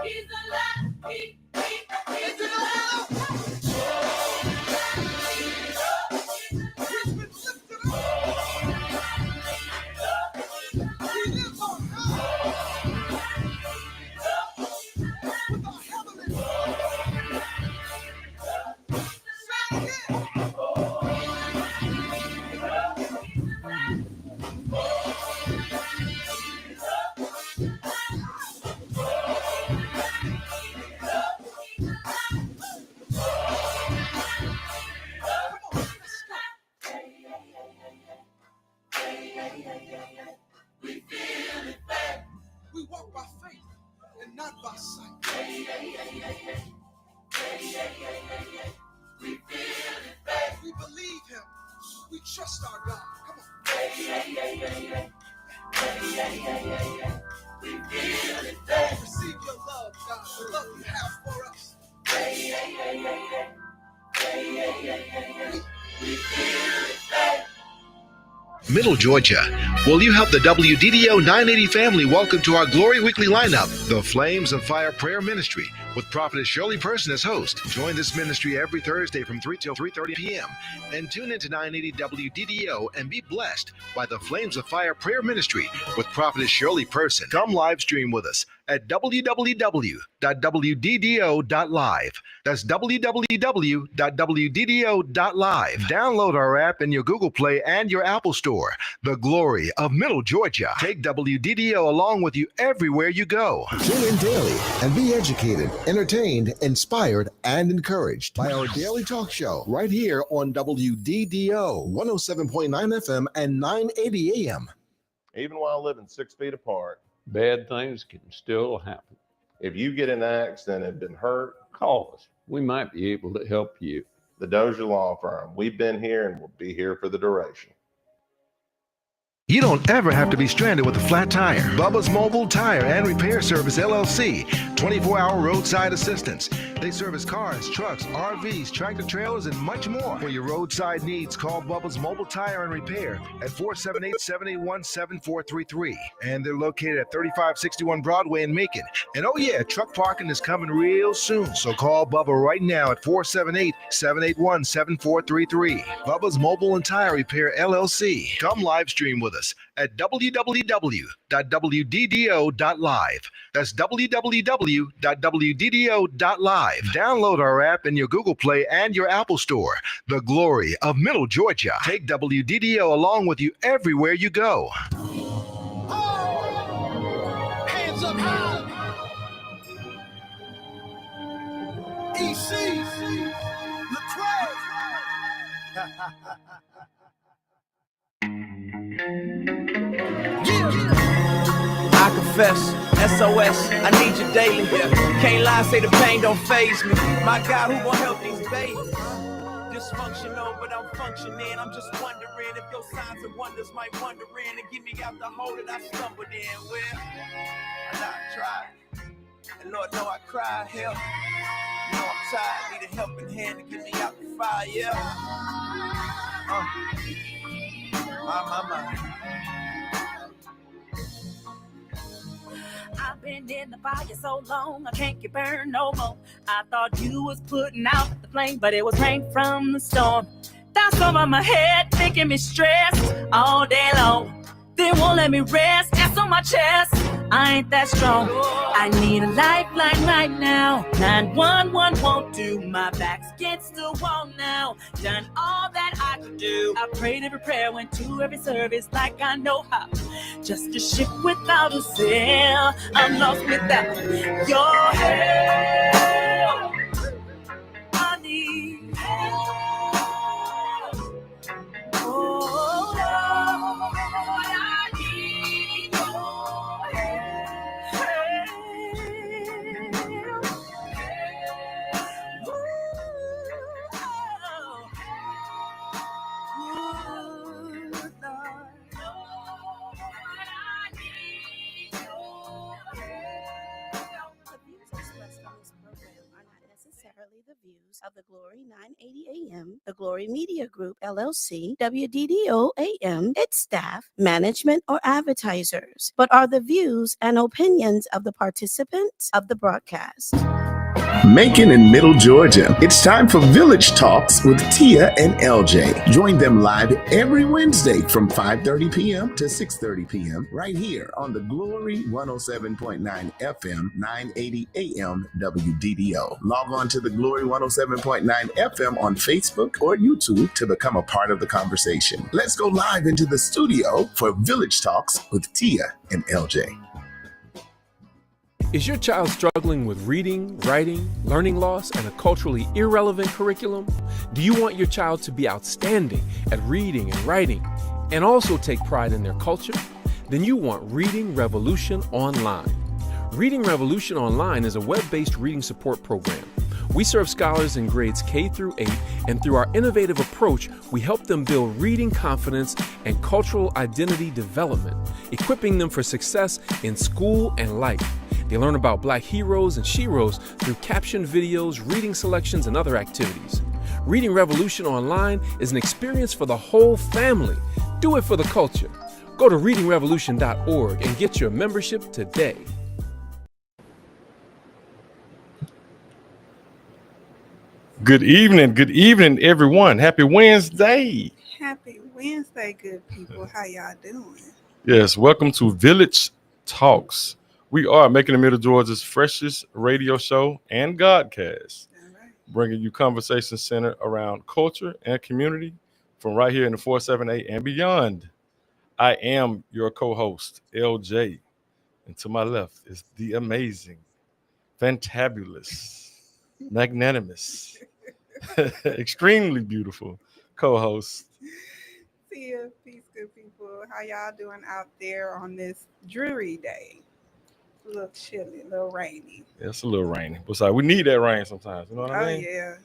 He's alive. He's We walk by faith and not by sight. We believe him. We trust our God. Come on. Receive your love, God, the love you have for us. Middle Georgia. Will you help the WDDO 980 family welcome to our Glory Weekly lineup, the Flames of Fire Prayer Ministry, with Prophetess Shirley Person as host. Join this ministry every Thursday from 3 till 3:30 p.m. and tune into 980 WDDO and be blessed by the Flames of Fire Prayer Ministry with Prophetess Shirley Person. Come live stream with us at www.wddo.live. That's www.wddo.live. Download our app in your Google Play and your Apple Store. The glory of Middle Georgia. Take WDDO along with you everywhere you go. Tune in daily and be educated, entertained, inspired, and encouraged by our daily talk show right here on WDDO 107.9 FM and 980 AM. Even while living 6 feet apart, bad things can still happen. if you get in an accident and been hurt, Call us. We might be able to help you. the Dozier Law Firm. We've been here and we'll be here for the duration. You don't ever have to be stranded with a flat tire. Bubba's Mobile Tire and Repair Service, LLC. 24-hour roadside assistance. They service cars, trucks, RVs, tractor trailers, and much more. For your roadside needs, call Bubba's Mobile Tire and Repair at 478-781-7433. And they're located at 3561 Broadway in Macon. And oh yeah, truck parking is coming real soon. So call Bubba right now at 478-781-7433. Bubba's Mobile and Tire Repair, LLC. Come live stream with us at www.wddo.live. That's www.wddo.live. Download our app in your Google Play and your Apple Store. The glory of Middle Georgia. Take WDDO along with you everywhere you go. Oh, hands up high. EC, I confess, SOS, I need you daily. Can't lie, say the pain don't faze me. My God, who gon' help these babies? Dysfunctional, but I'm functioning. I'm just wondering if your signs and wonders might wander in and get me out the hole that I stumbled in. Well, I tried, and Lord know I cried. Help, you know I'm tired, need a helping hand to get me out the fire. Yeah. My. I've been in the fire so long, I can't get burned no more. I thought you was putting out the flame, but it was rain from the storm. That's over my head, making me stressed all day long. They won't let me rest, that's on my chest. I ain't that strong. I need a lifeline right now. 911 won't do. My back's against the wall now. Done all that I could do. I prayed every prayer, went to every service like I know how. Just a ship without a sail. I'm lost without your help. I need help. Oh, Lord, I need your help. necessarily the views of the Glory 980 AM, the Glory Media Group, LLC, WDDO AM, its staff, management, or advertisers, but are the views and opinions of the participants of the broadcast. Macon in Middle Georgia. It's time for Village Talks with Tia and LJ. Join them live every Wednesday from 5:30 p.m. to 6:30 p.m. right here on the Glory 107.9 FM, 980 AM WDDO. Log on to the Glory 107.9 FM on Facebook or YouTube to become a part of the conversation. Let's go live into the studio for Village Talks with Tia and LJ. Is your child struggling with reading, writing, learning loss, and a culturally irrelevant curriculum? Do you want your child to be outstanding at reading and writing and also take pride in their culture? Then you want Reading Revolution Online. Reading Revolution Online is a web-based reading support program. We serve scholars in grades K through 8, and through our innovative approach, we help them build reading confidence and cultural identity development, equipping them for success in school and life. They learn about Black heroes and sheroes through captioned videos, reading selections, and other activities. Reading Revolution Online is an experience for the whole family. Do it for the culture. Go to readingrevolution.org and get your membership today. Good evening, everyone. Happy Wednesday. Happy Wednesday, good people. How y'all doing? Yes, welcome to Village Talks. We are Making the Middle Georgia's freshest radio show and Godcast, bringing you conversations centered around culture and community from right here in the 478 and beyond. I am your co-host, LJ, and to my left is the amazing, fantabulous, magnanimous, extremely beautiful co-host. Tia, peace, good people. How y'all doing out there on this dreary day? A little chilly, a little rainy. Yeah, it's a little rainy. Besides, we need that rain sometimes. You know what I mean? Oh, yeah.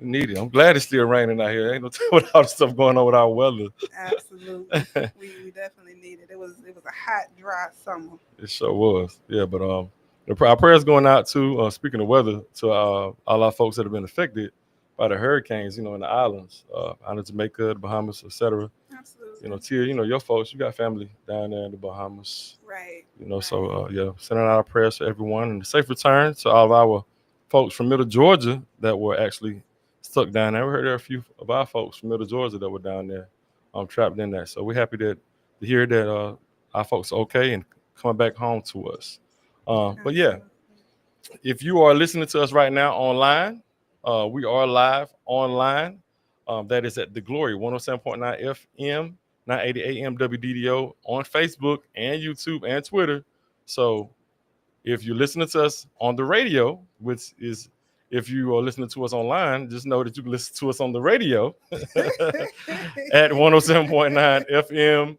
We need it. I'm glad it's still raining out here. Ain't no telling what all the stuff going on with our weather. Absolutely. we definitely need it. It was a hot, dry summer. It sure was. Yeah, but our prayers going out to, speaking of weather, to all our folks that have been affected by the hurricanes, in the islands, out of Jamaica, the Bahamas, etc. Absolutely. Tia, your folks, you got family down there in the Bahamas. Right. So sending out our prayers to everyone and a safe return to all of our folks from Middle Georgia that were actually stuck down there. We heard there are a few of our folks from Middle Georgia that were down there, trapped in there. So we're happy to hear that our folks are okay and coming back home to us. But yeah, if you are listening to us right now online, we are live online. That is at the Glory 107.9 FM, 980 AM WDDO on Facebook and YouTube and Twitter. So if you're listening to us on the radio, which is if you are listening to us online, just know that you can listen to us on the radio at 107.9 FM,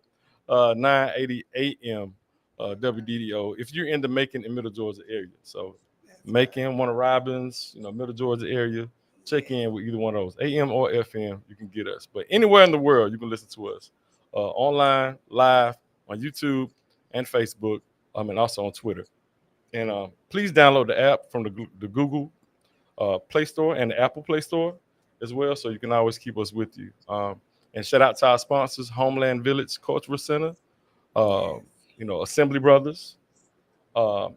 980 AM WDDO. If you're in the Macon and Middle Georgia area, so Macon, Warner Robins, Middle Georgia area, check in with either one of those, AM or FM. You can get us. But anywhere in the world, you can listen to us online, live on YouTube and Facebook, and also on Twitter. And please download the app from the Google Play Store and the Apple Play Store as well, so you can always keep us with you. And shout out to our sponsors, Homeland Village Cultural Center, Assembly Brothers,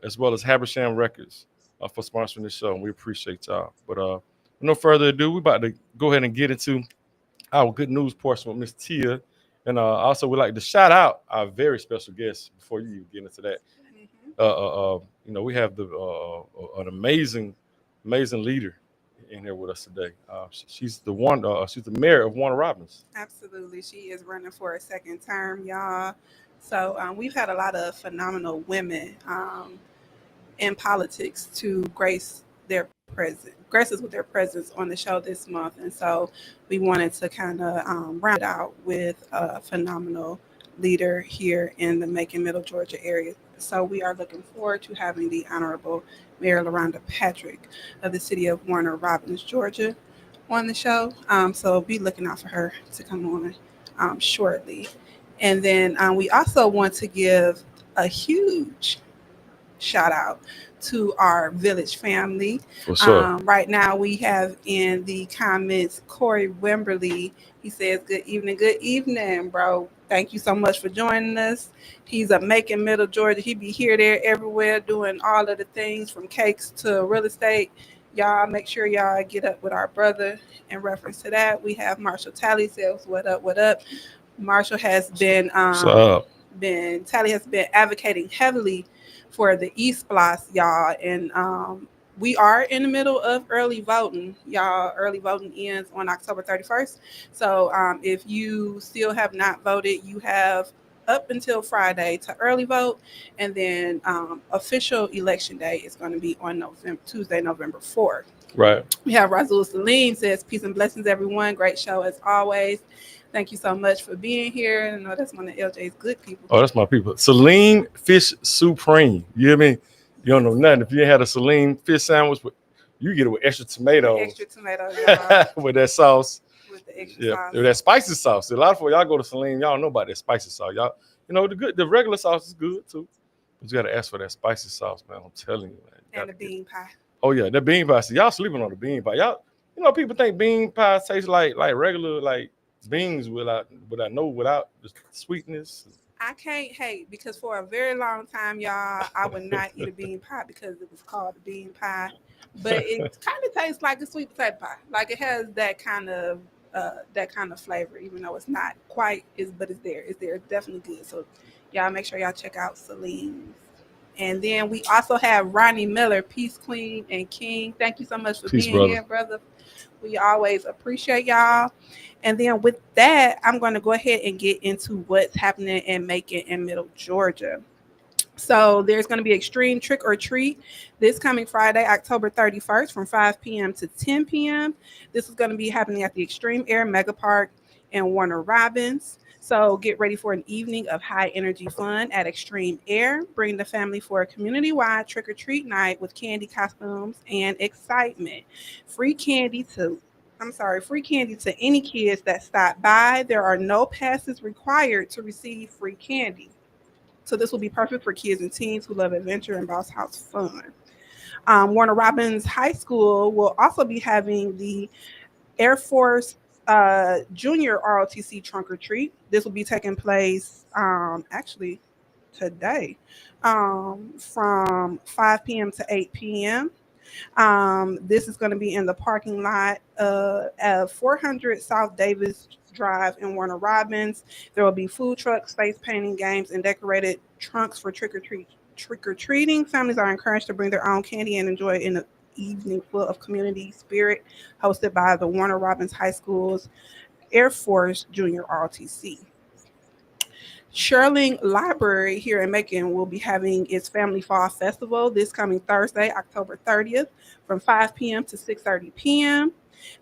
as well as Habersham Records for sponsoring this show. And we appreciate y'all. But with no further ado, we're about to go ahead and get into our good news portion with Miss Tia. And also we'd like to shout out our very special guest before you get into that. We have an amazing leader in here with us today. She's the mayor of Warner Robins. Absolutely. She is running for a second term, y'all. So we've had a lot of phenomenal women in politics to grace us with their presence on the show this month. And so we wanted to kind of round out with a phenomenal leader here in the Macon, Middle Georgia area. So we are looking forward to having the Honorable Mayor LaRonda Patrick of the city of Warner Robins, Georgia, on the show. So be looking out for her to come on shortly. And then we also want to give a huge shout out to our village family. For sure. Right now, we have in the comments Corey Wimberly. He says, "Good evening, bro. Thank you so much for joining us." He's a Macon, Middle Georgia. He be here, there, everywhere, doing all of the things from cakes to real estate. Y'all make sure y'all get up with our brother. In reference to that, we have Marshall Tally says, "What up? What up?" Marshall has been Tally has been advocating heavily for the East Block, y'all, and we are in the middle of early voting, y'all. Early voting ends on October 31st. So if you still have not voted, you have up until Friday to early vote, and then official election day is going to be on Tuesday, November 4th. Right. We have Razul Salim says, "Peace and blessings, everyone. Great show as always. Thank you so much for being here." I know that's one of LJ's good people. Oh, that's my people. Celine Fish Supreme. You hear me? You don't know nothing. If you ain't had a Celine fish sandwich, you get it with extra tomatoes. Extra tomatoes, y'all. With that sauce. With the extra sauce. With that spicy sauce. A lot of y'all go to Celine, y'all don't know about that spicy sauce. Y'all, the regular sauce is good too. But you gotta ask for that spicy sauce, man. I'm telling you, man. And the bean pie. Oh yeah, the bean pie. See, y'all sleeping on the bean pie. Y'all, people think bean pie tastes like regular beans without the sweetness. I can't hate because for a very long time, y'all, I would not eat a bean pie because it was called a bean pie. But it kind of tastes like a sweet potato pie. Like it has that kind of flavor, even though it's not quite but it's there. It's there. It's definitely good. So y'all make sure y'all check out Celine's. And then we also have Ronnie Miller, Peace Queen and King. Thank you so much for being here, brother. We always appreciate y'all. And then with that, I'm going to go ahead and get into what's happening in Macon and Middle Georgia. So there's going to be Extreme Trick or Treat this coming Friday, October 31st from 5 p.m. to 10 p.m. This is going to be happening at the Extreme Air Mega Park in Warner Robins. So get ready for an evening of high energy fun at Extreme Air. Bring the family for a community-wide trick-or-treat night with candy costumes and excitement. Free candy to any kids that stop by. There are no passes required to receive free candy. So this will be perfect for kids and teens who love adventure and boss house fun. Warner Robins High School will also be having the Air Force Junior ROTC Trunk or Treat. This will be taking place actually today from 5 p.m. to 8 p.m. This is going to be in the parking lot of 400 South Davis Drive in Warner Robins. There will be food trucks, face painting, games, and decorated trunks for trick-or-treating. Families are encouraged to bring their own candy and enjoy it in an evening full of community spirit, hosted by the Warner Robins High School's Air Force Junior ROTC. Sherling Library here in Macon will be having its Family Fall Festival this coming Thursday, October 30th, from 5 p.m. to 6:30 p.m.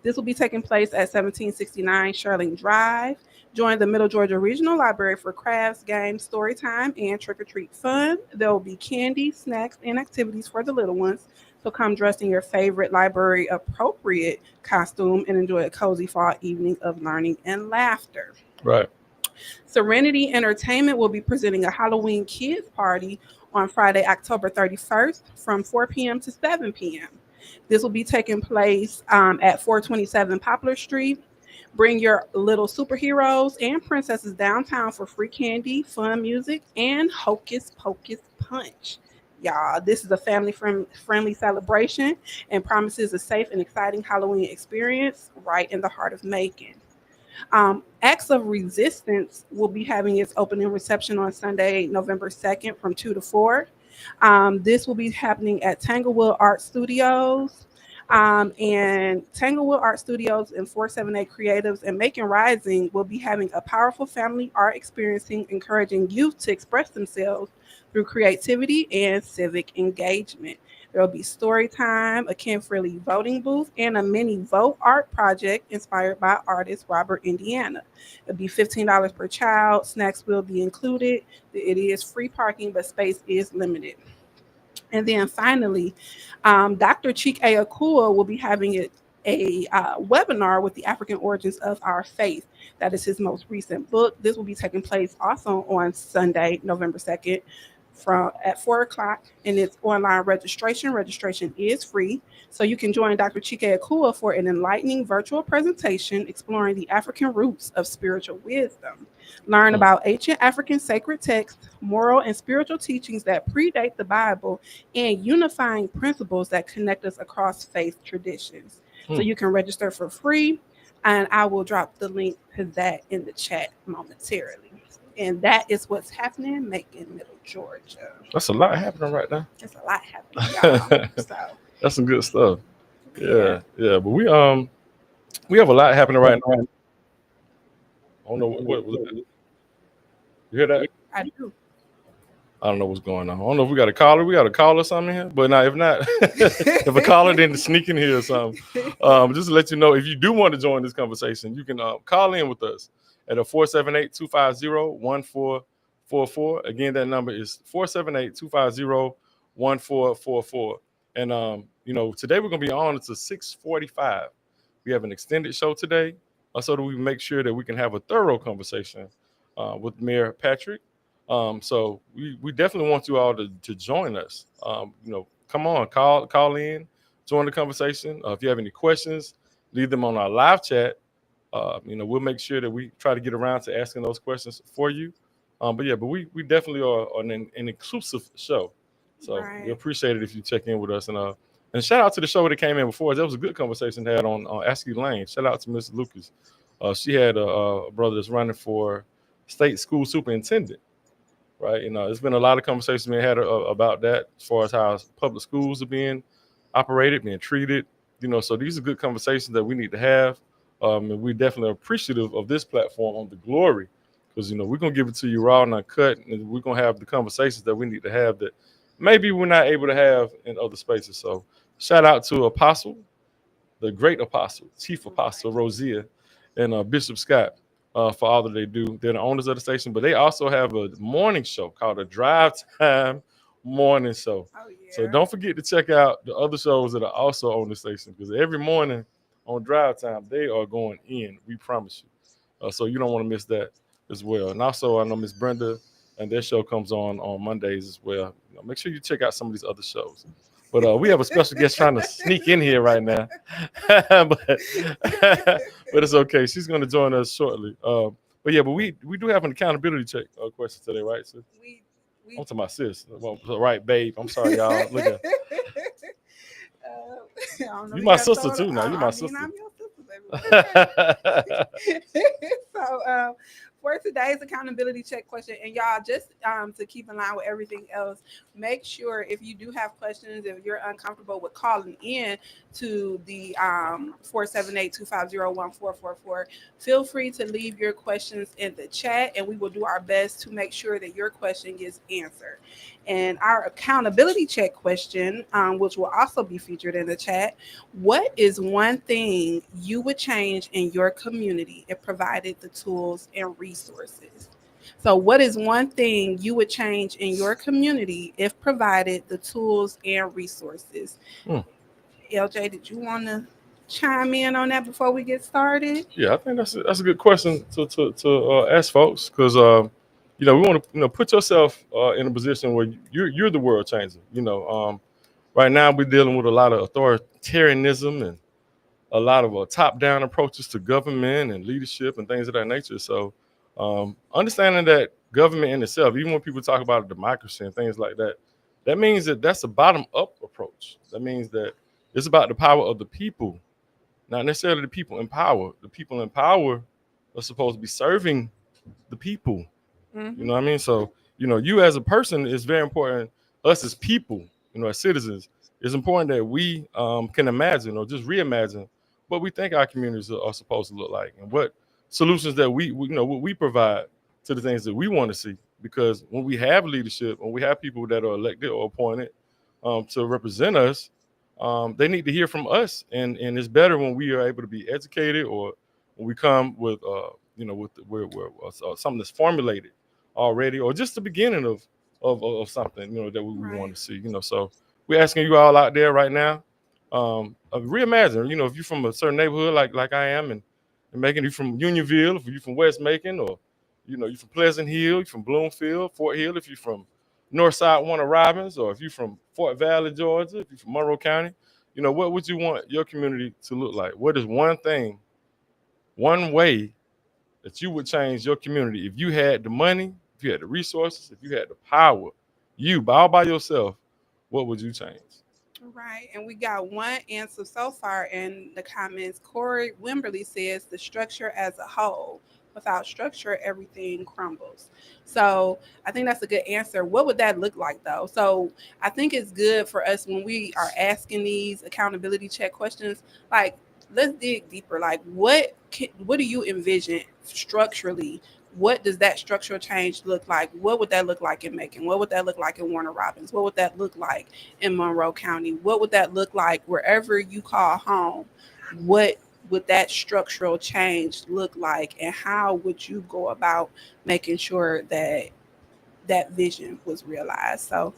This will be taking place at 1769 Sherling Drive. Join the Middle Georgia Regional Library for crafts, games, story time, and trick-or-treat fun. There will be candy, snacks, and activities for the little ones. So come dressed in your favorite library-appropriate costume and enjoy a cozy fall evening of learning and laughter. Right. Serenity Entertainment will be presenting a Halloween kids party on Friday, October 31st from 4 p.m. to 7 p.m. This will be taking place at 427 Poplar Street. Bring your little superheroes and princesses downtown for free candy, fun music, and hocus pocus punch. Y'all, this is a family-friendly celebration and promises a safe and exciting Halloween experience right in the heart of Macon. Acts of Resistance will be having its opening reception on Sunday, November 2nd from 2 to 4. This will be happening at Tanglewood Art Studios. And Tanglewood Art Studios and 478 Creatives and Macon Rising will be having a powerful family art experience, encouraging youth to express themselves through creativity and civic engagement. There will be story time, a kid-friendly voting booth, and a mini vote art project inspired by artist Robert Indiana. It'll be $15 per child. Snacks will be included. It is free parking, but space is limited. And then finally, Dr. Chike Akua will be having a webinar with the African origins of our faith. That is his most recent book. This will be taking place also on Sunday, November 2nd at 4 o'clock, and it's online registration. Registration is free. So you can join Dr. Chike Akua for an enlightening virtual presentation exploring the African roots of spiritual wisdom. Learn about ancient African sacred texts, moral and spiritual teachings that predate the Bible, and unifying principles that connect us across faith traditions. So you can register for free, and I will drop the link to that in the chat momentarily. And that is what's happening in Macon, Middle Georgia. That's a lot happening right now. There's a lot happening, y'all. So That's some good stuff. Yeah. But we have a lot happening right now. I don't know what was that. You hear that? I do. I don't know what's going on. I don't know if we got a caller. We got a caller something here. But now, if not, if a caller didn't sneak in here or something, just to let you know, if you do want to join this conversation, you can call in with us at a 478-250-1444. Again, that number is 478-250-1444. And today we're gonna be on until 6:45. We have an extended show today, so that we make sure that we can have a thorough conversation with Mayor Patrick. So we definitely want you all to join us. Come on, call in, join the conversation. If you have any questions, leave them on our live chat. We'll make sure that we try to get around to asking those questions for you. But we definitely are on an inclusive show. So we appreciate it if you check in with us. And shout out to the show that came in before. That was a good conversation had on Askew Lane. Shout out to Miss Lucas. She had a brother that's running for state school superintendent. Right, there's been a lot of conversations being had about that as far as how public schools are being operated, being treated. So these are good conversations that we need to have, and we're definitely appreciative of this platform on the Glory, because we're gonna give it to you raw and uncut, and we're gonna have the conversations that we need to have that maybe we're not able to have in other spaces. So shout out to Apostle, the great Apostle, Chief Apostle Rosia, and Bishop Scott. For all that they do. They're the owners of the station, but they also have a morning show called a Drive Time Morning Show. Oh, yeah. So don't forget to check out the other shows that are also on the station, because every morning on Drive Time, they are going in. We promise you. So you don't want to miss that as well. And also, I know Miss Brenda and their show comes on Mondays as well. Make sure you check out some of these other shows. But we have a special guest trying to sneak in here right now. but it's okay. She's going to join us shortly. But we do have an accountability check question today, right, sis? I'm to my sis. Well, right, babe. I'm sorry, y'all. Look at you my sister too now. You my sister. I'm your sister, baby. So for today's accountability check question, and y'all, just to keep in line with everything else, make sure if you do have questions, if you're uncomfortable with calling in to the 478-250-1444, feel free to leave your questions in the chat, and we will do our best to make sure that your question gets answered. And our accountability check question, which will also be featured in the chat: what is one thing you would change in your community if provided the tools and resources? So what is one thing you would change in your community if provided the tools and resources? LJ, did you want to chime in on that before we get started? Yeah, I think that's a good question to ask folks, because we want to put yourself in a position where you're the world changer. Right now we're dealing with a lot of authoritarianism and a lot of top-down approaches to government and leadership and things of that nature. So understanding that government in itself, even when people talk about democracy and things like that, that means that that's a bottom-up approach. That means that it's about the power of the people, not necessarily the people in power. The people in power are supposed to be serving the people. Mm-hmm. You know what I mean? So, you as a person is very important. Us as people, as citizens, it's important that we can imagine or just reimagine what we think our communities are supposed to look like, and what solutions that what we provide to the things that we want to see. Because when we have leadership, when we have people that are elected or appointed to represent us, they need to hear from us. And it's better when we are able to be educated, or when we come with something that's formulated already, or just the beginning of something that we want to see. So we're asking you all out there right now, reimagine. If you're from a certain neighborhood like I am, and Macon, you from Unionville, if you're from West Macon, or you're from Pleasant Hill, you're from Bloomfield, Fort Hill, if you're from Northside Warner Robins, or if you're from Fort Valley, Georgia, if you're from Monroe County, what would you want your community to look like? What is one thing, one way that you would change your community if you had the money, if you had the resources, if you had the power, you all by yourself, what would you change? Right, and we got one answer so far in the comments. Corey Wimberly says the structure as a whole. Without structure, everything crumbles. So I think that's a good answer. What would that look like, though? So I think it's good for us when we are asking these accountability check questions. Like, let's dig deeper. Like, what do you envision structurally? What does that structural change look like? What would that look like in Macon? What would that look like in Warner Robins? What would that look like in Monroe County? What would that look like wherever you call home? What would that structural change look like, and how would you go about making sure that that vision was realized? So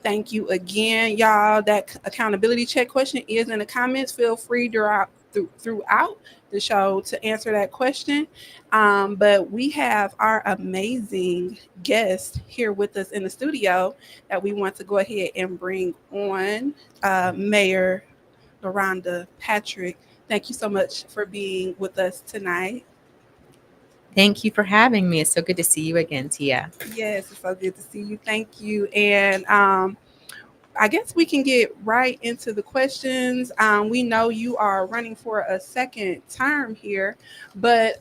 thank you again, y'all. That accountability check question is in the comments. Feel free throughout the show to answer that question. But we have our amazing guest here with us in the studio that we want to go ahead and bring on, Mayor LaRonda Patrick. Thank you so much for being with us tonight. Thank you for having me. It's so good to see you again, Tia. Yes, it's so good to see you. Thank you. And I guess we can get right into the questions. We know you are running for a second term here, but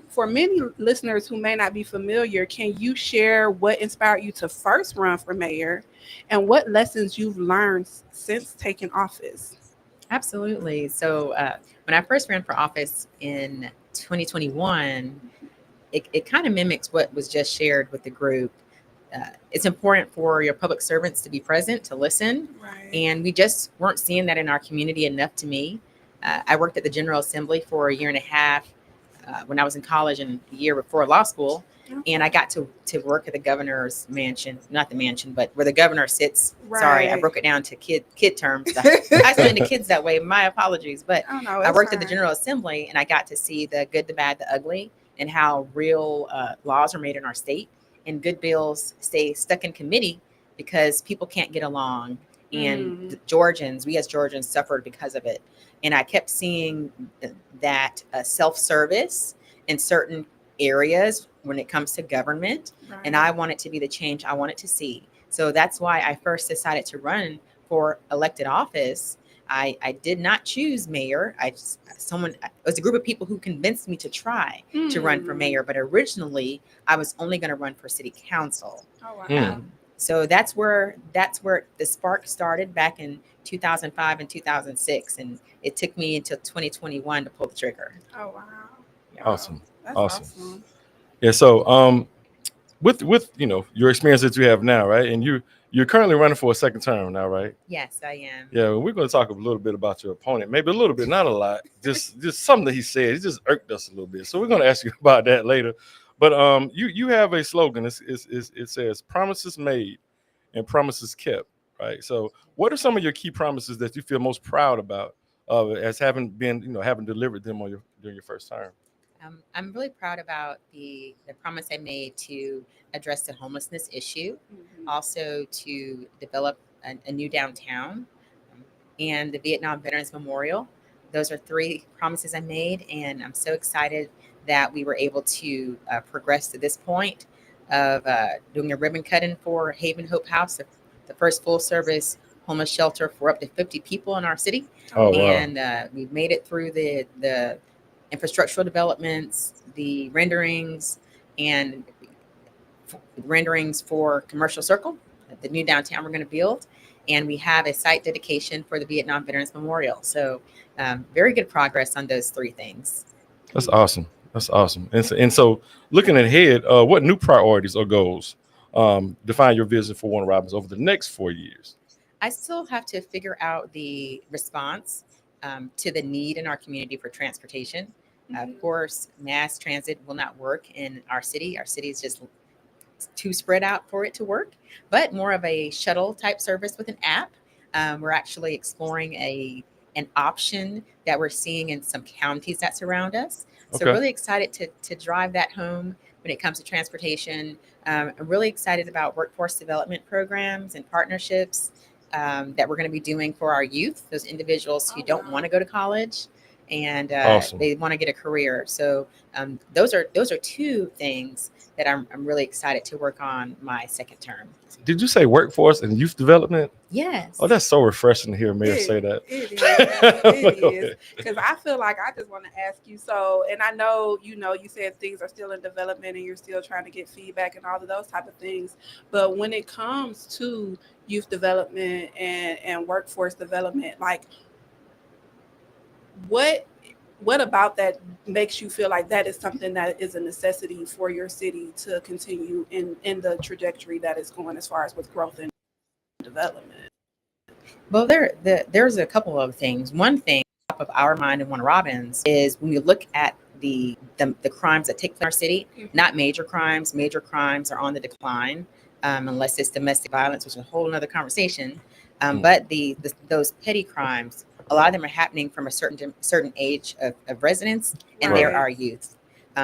for many listeners who may not be familiar, can you share what inspired you to first run for mayor and what lessons you've learned since taking office? Absolutely. So when I first ran for office in 2021, it kind of mimics what was just shared with the group. It's important for your public servants to be present, to listen. Right. And we just weren't seeing that in our community enough to me. I worked at the General Assembly for a year and a half when I was in college and the year before law school. Okay. And I got to work at the governor's mansion, not the mansion, but where the governor sits. Right. Sorry, I broke it down to kid terms. I explained to kids that way. My apologies. But Oh, no, I it's worked at the fine. General Assembly and I got to see the good, the bad, the ugly, and how real laws are made in our state. And good bills stay stuck in committee because people can't get along. And the Georgians, we as Georgians suffered because of it. And I kept seeing that self-service in certain areas when it comes to government. Right. And I want it to be the change I wanted to see. So that's why I first decided to run for elected office. I did not choose mayor. It was a group of people who convinced me to try to run for mayor. But originally, I was only going to run for city council. Oh, wow. So that's where the spark started back in 2005 and 2006, and it took me until 2021 to pull the trigger. Oh, wow. Awesome. That's awesome. Yeah. So with your experience that you have now, right, and you're currently running for a second term now, right? Yes, I am. Yeah, we're going to talk a little bit about your opponent, maybe a little bit, not a lot, just something that he said. It just irked us a little bit. So we're going to ask you about that later. But you have a slogan. It says "Promises made and promises kept." Right. So what are some of your key promises that you feel most proud about as having delivered them during your first term? I'm really proud about the promise I made to address the homelessness issue, also to develop a new downtown, and the Vietnam Veterans Memorial. Those are three promises I made, and I'm so excited that we were able to progress to this point of doing a ribbon cutting for Haven Hope House, the first full-service homeless shelter for up to 50 people in our city. Oh, wow. And we've made it through the infrastructural developments, the renderings, and renderings for Commercial Circle, the new downtown we're going to build. And we have a site dedication for the Vietnam Veterans Memorial. So very good progress on those three things. That's awesome. That's awesome. And so looking ahead, what new priorities or goals define your vision for Warner Robins over the next 4 years? I still have to figure out the response to the need in our community for transportation. Of course, mass transit will not work in our city. Our city is just too spread out for it to work, but more of a shuttle type service with an app. We're actually exploring an option that we're seeing in some counties that surround us. So Okay. really excited to drive that home when it comes to transportation. I'm really excited about workforce development programs and partnerships that we're going to be doing for our youth, those individuals who don't want to go to college and Awesome. they want to get a career. So those are two things that I'm really excited to work on my second term. Did you say workforce and youth development? Yes. Oh, that's so refreshing to hear Mayor say that. It is. It is. Because I feel like I just want to ask you. So, and I know, you said things are still in development and you're still trying to get feedback and all of those type of things. But when it comes to youth development and workforce development, like what about that makes you feel like that is something that is a necessity for your city to continue in the trajectory that it's going as far as with growth and development? Well, there's a couple of things. One thing top of our mind in Warner Robins is when we look at the crimes that take place in our city, not major crimes. Major crimes are on the decline, unless it's domestic violence, which is a whole other conversation. But those petty crimes, a lot of them are happening from a certain age of residents, and they're our youth.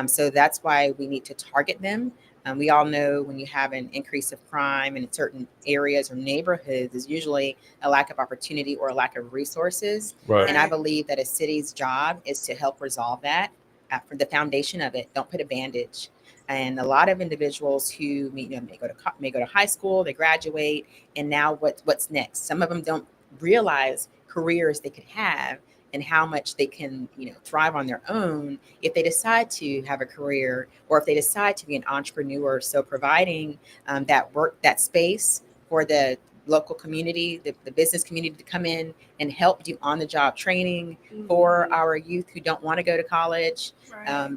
So that's why we need to target them. We all know when you have an increase of crime in certain areas or neighborhoods, there's usually a lack of opportunity or a lack of resources. Right. And I believe that a city's job is to help resolve that from the foundation of it. Don't put a bandage. And a lot of individuals who may go to high school, they graduate, and now what's next? Some of them don't realize careers they could have and how much they can, thrive on their own if they decide to have a career or if they decide to be an entrepreneur. So providing that space for the local community, the business community to come in and help do on-the-job training for our youth who don't want to go to college.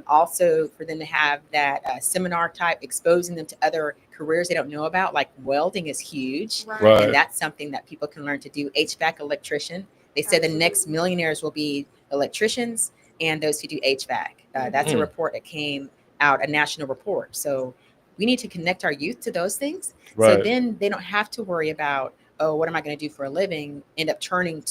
Also for them to have that seminar type, exposing them to other careers they don't know about, like welding is huge. Right. And that's something that people can learn to do. HVAC electrician. They said the next millionaires will be electricians and those who do HVAC. That's a report that came out, a national report. So we need to connect our youth to those things. Right. So then they don't have to worry about, oh, what am I going to do for a living? End up turning,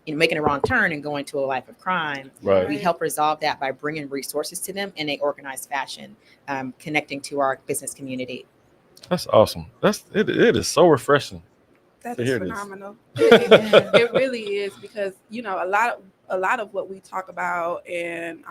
making a wrong turn and going to a life of crime. Right. We help resolve that by bringing resources to them in a organized fashion, connecting to our business community. That's awesome. It is so refreshing. That is phenomenal. It really is, because a lot of what we talk about and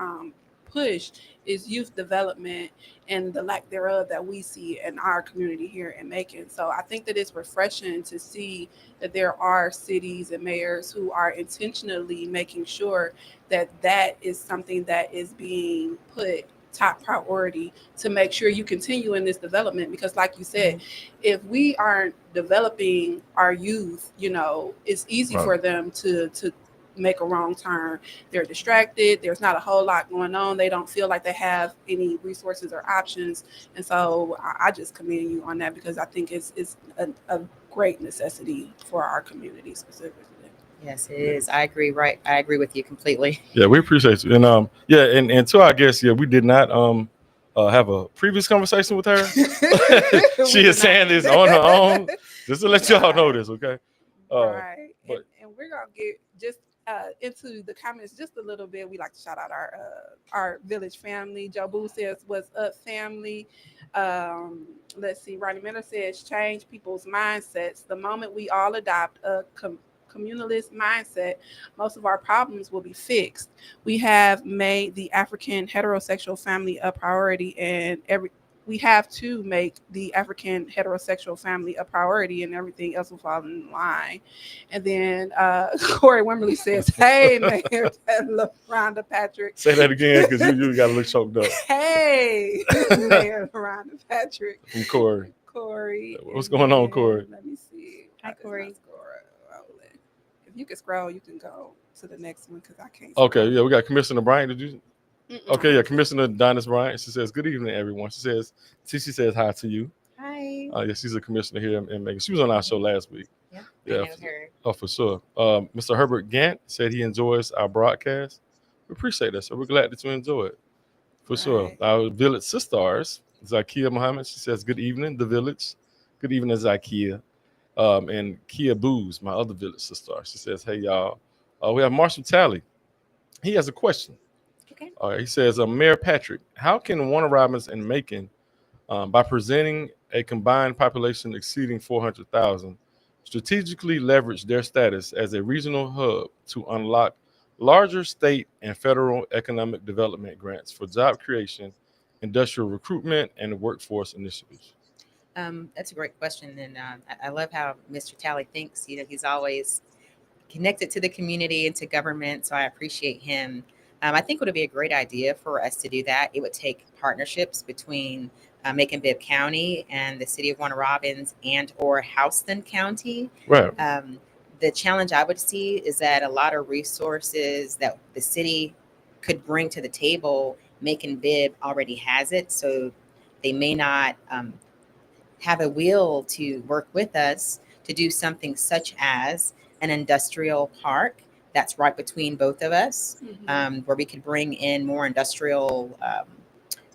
push is youth development and the lack thereof that we see in our community here in Macon. So I think that it's refreshing to see that there are cities and mayors who are intentionally making sure that that is something that is being put top priority to make sure you continue in this development. Because like you said, if we aren't developing our youth, it's easy for them to make a wrong turn. They're distracted. There's not a whole lot going on. They don't feel like they have any resources or options. And so I just commend you on that, because I think it's a great necessity for our community specifically. Yes, it is. I agree. Right. I agree with you completely. Yeah, we appreciate you. And and to our guests, we did not have a previous conversation with her. She is saying this on her own, just to let y'all know this, okay? Right. And we're gonna get just into the comments just a little bit. We like to shout out our village family. Joe Boo says, "What's up, family?" Let's see. Ronnie Miller says, "Change people's mindsets. The moment we all adopt a communalist mindset, most of our problems will be fixed. We have made the African heterosexual family a priority, and we have to make the African heterosexual family a priority, and everything else will fall in line." And then Corey Wimberly says, "Hey, Mayor Rhonda Patrick." Say that again, because you got to look choked up. Hey, Mayor Rhonda Patrick. From Corey. What's going on, Corey? Let me see. Hi, Corey. If you can scroll, you can go to the next one, because I can't. Okay, yeah, we got Commissioner Bryant. Did you? Okay, yeah, Commissioner Donis Bryant. She says, "Good evening, everyone." She says hi to you. Hi. Yeah, she's a commissioner here in Macon. She was on our show last week. Yeah, I know her. Oh, for sure. Mr. Herbert Gant said he enjoys our broadcast. We appreciate that, so we're glad that you enjoy it. For sure. Our village sisters, Zakia Muhammad, she says, "Good evening, the village." Good evening, Zakia. And Kia Booz, my other village sister, she says, "Hey, y'all." We have Marshall Talley. He has a question. Okay. All right. He says, Mayor Patrick, how can Warner Robins and Macon, by presenting a combined population exceeding 400,000, strategically leverage their status as a regional hub to unlock larger state and federal economic development grants for job creation, industrial recruitment, and workforce initiatives? That's a great question, and I love how Mr. Talley thinks. He's always connected to the community and to government, so I appreciate him. I think it would be a great idea for us to do that. It would take partnerships between Macon-Bibb County and the city of Warner Robins and or Houston County. Right. The challenge I would see is that a lot of resources that the city could bring to the table, Macon-Bibb already has it, so they may not have a will to work with us to do something such as an industrial park that's right between both of us, where we could bring in more industrial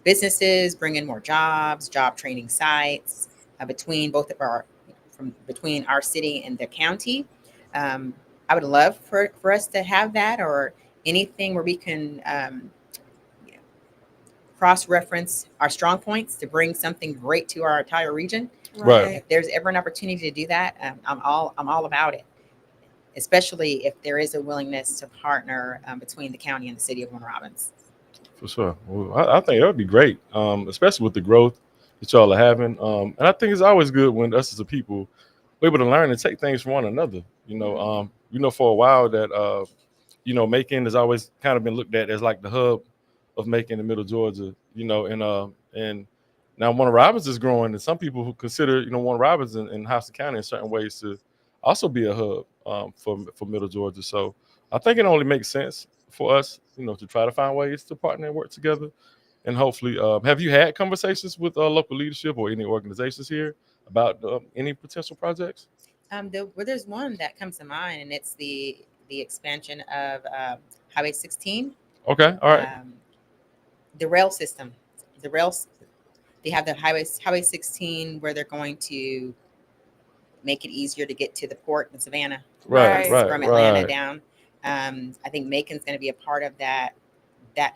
businesses, bring in more jobs, job training sites between both of between our city and the county. I would love for us to have that, or anything where we can cross-reference our strong points to bring something great to our entire region. Right. If there's ever an opportunity to do that, I'm all about it. Especially if there is a willingness to partner between the county and the city of Warner Robins. For sure. Well, I think that would be great, especially with the growth that y'all are having. And I think it's always good when us as a people we're able to learn and take things from one another. For a while that Macon has always kind of been looked at as like the hub of Macon in Middle Georgia. And now Warner Robins is growing, and some people who consider Warner Robins in Houston County in certain ways to also be a hub for Middle Georgia. So I think it only makes sense for us, to try to find ways to partner and work together. And hopefully, have you had conversations with local leadership or any organizations here about any potential projects? There's one that comes to mind, and it's the expansion of Highway 16. Okay, all right. The rail system, they have the Highway 16 where they're going to make it easier to get to the port in Savannah, from Atlanta down. I think Macon's going to be a part of that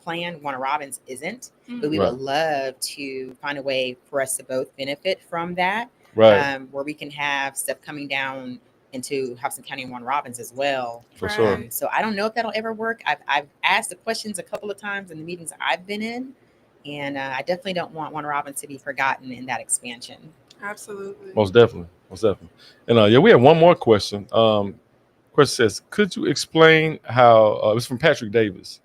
plan. Warner Robins isn't, but we would love to find a way for us to both benefit from that, where we can have stuff coming down into Houston County and Warner Robins as well. For sure. So I don't know if that'll ever work. I've asked the questions a couple of times in the meetings I've been in, and I definitely don't want Warner Robins to be forgotten in that expansion. Absolutely. Most definitely. And we have one more question. Question says, could you explain how, it's from Patrick Davis.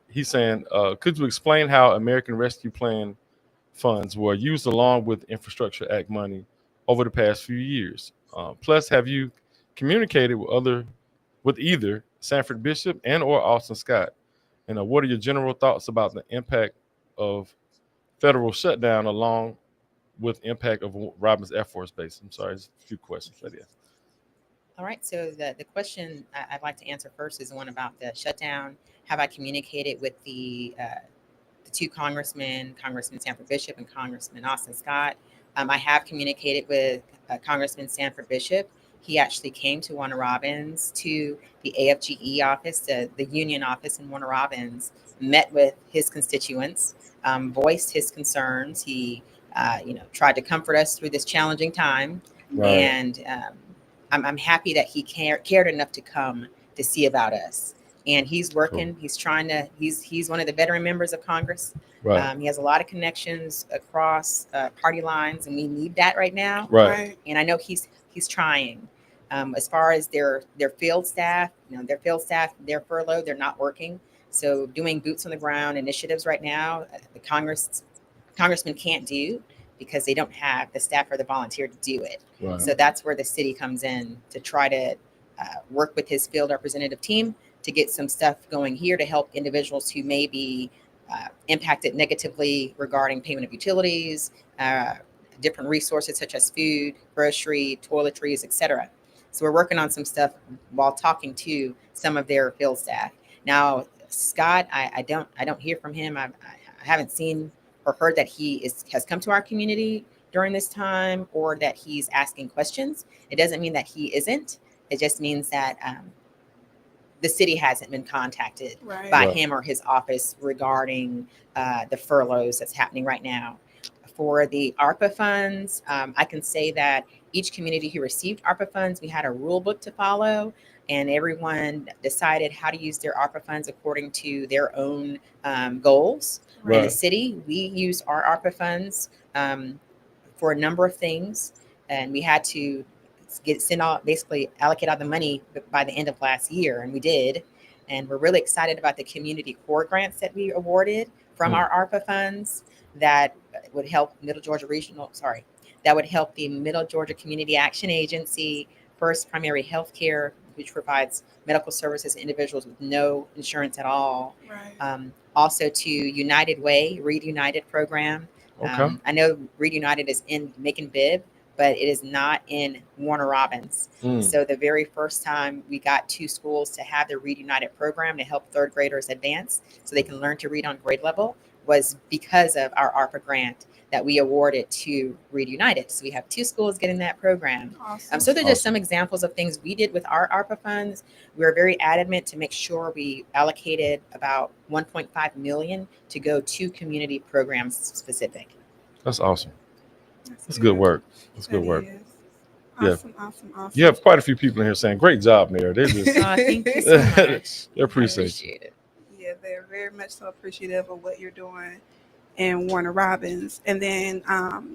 He's saying, could you explain how American Rescue Plan funds were used along with Infrastructure Act money over the past few years? Plus, have you communicated with either Sanford Bishop and or Austin Scott? And what are your general thoughts about the impact of federal shutdown along with impact of Robins Air Force Base? I'm sorry, there's a few questions right here. All right, so the question I'd like to answer first is the one about the shutdown. Have I communicated with the two Congressman Sanford Bishop and Congressman Austin Scott? I have communicated with Congressman Sanford Bishop. He actually came to Warner Robins, to the AFGE office, the union office in Warner Robins, met with his constituents, voiced his concerns. He tried to comfort us through this challenging time. And I'm happy that he cared enough to come to see about us. And he's working. Cool. He's trying to. He's one of the veteran members of Congress. He has a lot of connections across party lines, and we need that right now. And I know he's trying. As far as their field staff, they're furloughed. They're not working. So doing boots on the ground initiatives right now, the congressmen can't do, because they don't have the staff or the volunteer to do it. So that's where the city comes in to try to work with his field representative team to get some stuff going here to help individuals who may be impacted negatively regarding payment of utilities, different resources such as food, grocery, toiletries, etc. So we're working on some stuff while talking to some of their field staff. Now, Scott, I don't hear from him. I haven't seen or heard that he has come to our community during this time, or that he's asking questions. It doesn't mean that he isn't. It just means that the city hasn't been contacted Right. by Right. him or his office regarding the furloughs that's happening right now. For the ARPA funds, I can say that each community who received ARPA funds, we had a rule book to follow, and everyone decided how to use their ARPA funds according to their own goals. In the Right. city, we used our ARPA funds for a number of things, and we had to basically allocate all the money by the end of last year, and we did. And we're really excited about the community core grants that we awarded from our ARPA funds that would help that would help the Middle Georgia Community Action Agency, First Primary Healthcare, which provides medical services to individuals with no insurance at all. Right. Also to United Way, Read United program. Okay. I know Read United is in Macon Bibb, but it is not in Warner Robins. So the very first time we got 2 schools to have the Read United program to help third graders advance so they can learn to read on grade level was because of our ARPA grant that we awarded to Read United. So we have 2 schools getting that program. Awesome. So they're just some examples of things we did with our ARPA funds. We were very adamant to make sure we allocated about $1.5 million to go to community programs specific. That's awesome. That's good work. That's good work. Awesome, awesome, awesome. You have quite a few people in here saying, "Great job, Mayor." They're just thank you so much. they appreciate you. it. Yeah, they're very much so appreciative of what you're doing in Warner Robins. And then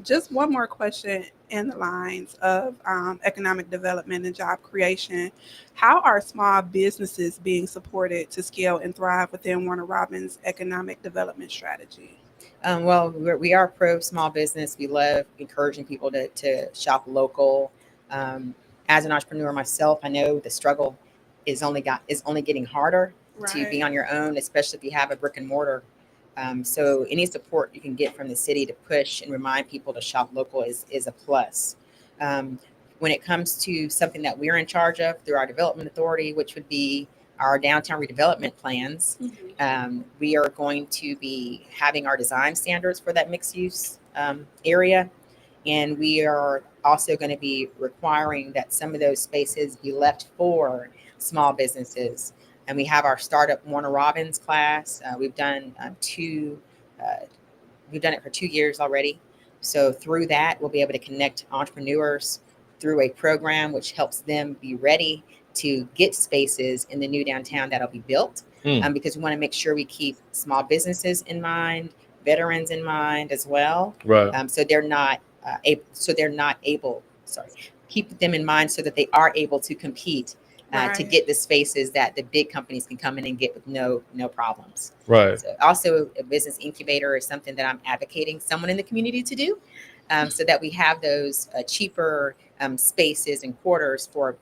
just one more question in the lines of economic development and job creation. How are small businesses being supported to scale and thrive within Warner Robins' economic development strategy? Well, we are pro small business. We love encouraging people to shop local. As an entrepreneur myself, I know the struggle is only getting harder to be on your own, especially if you have a brick and mortar. So any support you can get from the city to push and remind people to shop local is a plus. When it comes to something that we're in charge of through our development authority, which would be our downtown redevelopment plans, we are going to be having our design standards for that mixed use area. And we are also going to be requiring that some of those spaces be left for small businesses. And we have our startup Warner Robins class. We've done we've done it for 2 years already. So through that, we'll be able to connect entrepreneurs through a program which helps them be ready to get spaces in the new downtown that'll be built. Because we want to make sure we keep small businesses in mind, veterans in mind as well. Right. So they're not keep them in mind so that they are able to compete to get the spaces that the big companies can come in and get with no problems. Right. So also a business incubator is something that I'm advocating someone in the community to do, so that we have those cheaper spaces and quarters for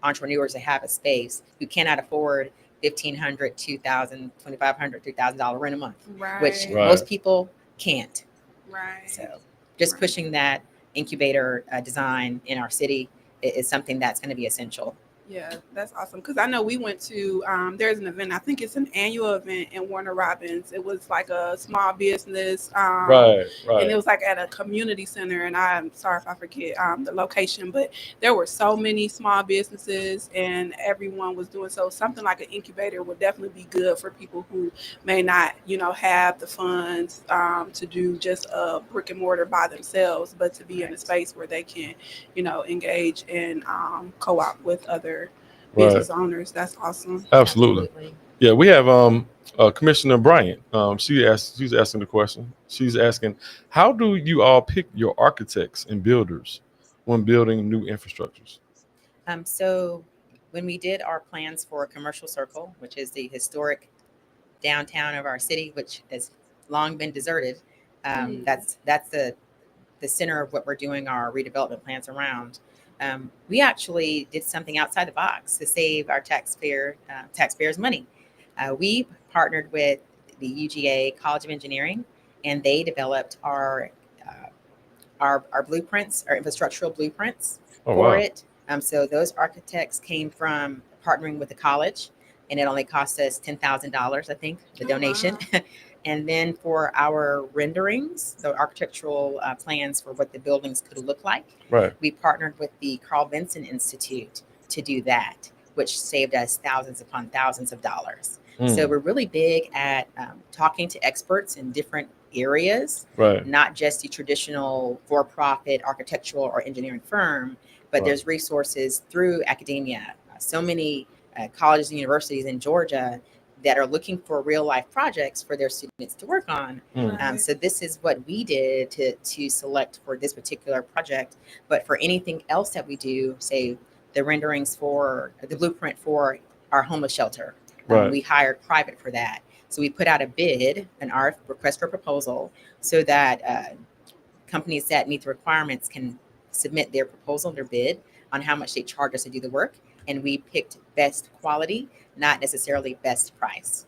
entrepreneurs to have a space who cannot afford $1,500, $2,000, $2,500, $3,000 rent a month, which most people can't. Right. So just pushing that incubator design in our city is something that's going to be essential. Yeah, that's awesome. Because I know we went to, there's an event, I think it's an annual event in Warner Robins. It was like a small business. Right. And it was like at a community center. And I'm sorry if I forget the location, but there were so many small businesses and everyone was doing so. Something like an incubator would definitely be good for people who may not, have the funds to do just a brick and mortar by themselves, but to be in a space where they can, engage and co-op with other business owners. That's awesome. Absolutely. Yeah, we have Commissioner Bryant. She's asking the question. She's asking, how do you all pick your architects and builders when building new infrastructures? So when we did our plans for Commercial Circle, which is the historic downtown of our city, which has long been deserted, that's the center of what we're doing our redevelopment plans around. We actually did something outside the box to save our taxpayers' money. We partnered with the UGA College of Engineering, and they developed our blueprints, our infrastructural blueprints for it. So those architects came from partnering with the college, and it only cost us $10,000, I think, the donation. Wow. And then for our renderings, so architectural plans for what the buildings could look like, we partnered with the Carl Vinson Institute to do that. which saved us thousands upon thousands of dollars. So we're really big at talking to experts in different areas, Right. not just the traditional for-profit architectural or engineering firm, but Right. there's resources through academia. So many colleges and universities in Georgia that are looking for real life projects for their students to work on. So this is what we did to select for this particular project. But for anything else that we do, say the renderings for the blueprint for our homeless shelter, Right. we hired private for that. So we put out a bid, an RF request for proposal, so that companies that meet the requirements can submit their proposal, their bid on how much they charge us to do the work. And we picked best quality, not necessarily best price.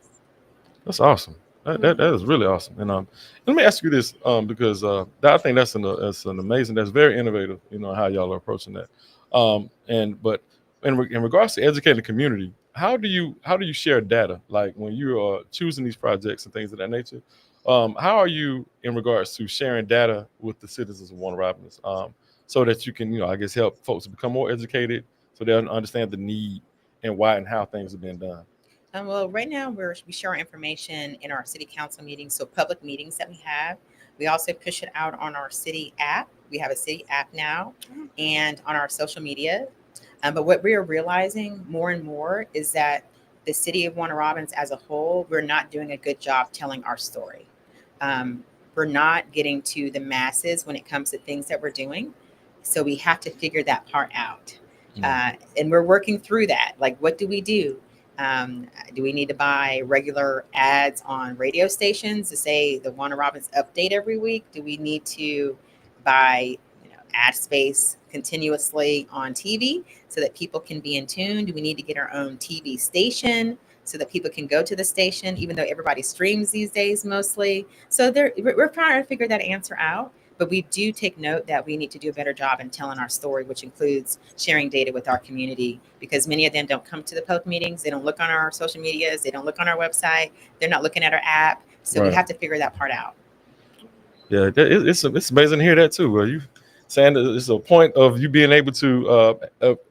That's awesome. That is really awesome. And let me ask you this, because I think that's an amazing, that's very innovative. How y'all are approaching that. But in regards to educating the community, how do you share data? Like when you are choosing these projects and things of that nature, how are you in regards to sharing data with the citizens of Warner Robins, so that you can, I guess, help folks become more educated, so they'll understand the need and why and how things are being done. Well, right now we share our information in our city council meetings, so public meetings that we have. We also push it out on our city app. We have a city app now, and on our social media. But what we are realizing more and more is that the city of Warner Robins as a whole, we're not doing a good job telling our story. We're not getting to the masses when it comes to things that we're doing. So we have to figure that part out. And we're working through that. Like, what do we do? Do we need to buy regular ads on radio stations to say the Warner Robins update every week? Do we need to buy ad space continuously on TV so that people can be in tune? Do we need to get our own TV station so that people can go to the station, even though everybody streams these days mostly? So we're trying to figure that answer out. But we do take note that we need to do a better job in telling our story, which includes sharing data with our community, because many of them don't come to the public meetings. They don't look on our social medias. They don't look on our website. They're not looking at our app. So we have to figure that part out. Yeah, it's amazing to hear that too. You saying that it's a point of you being able to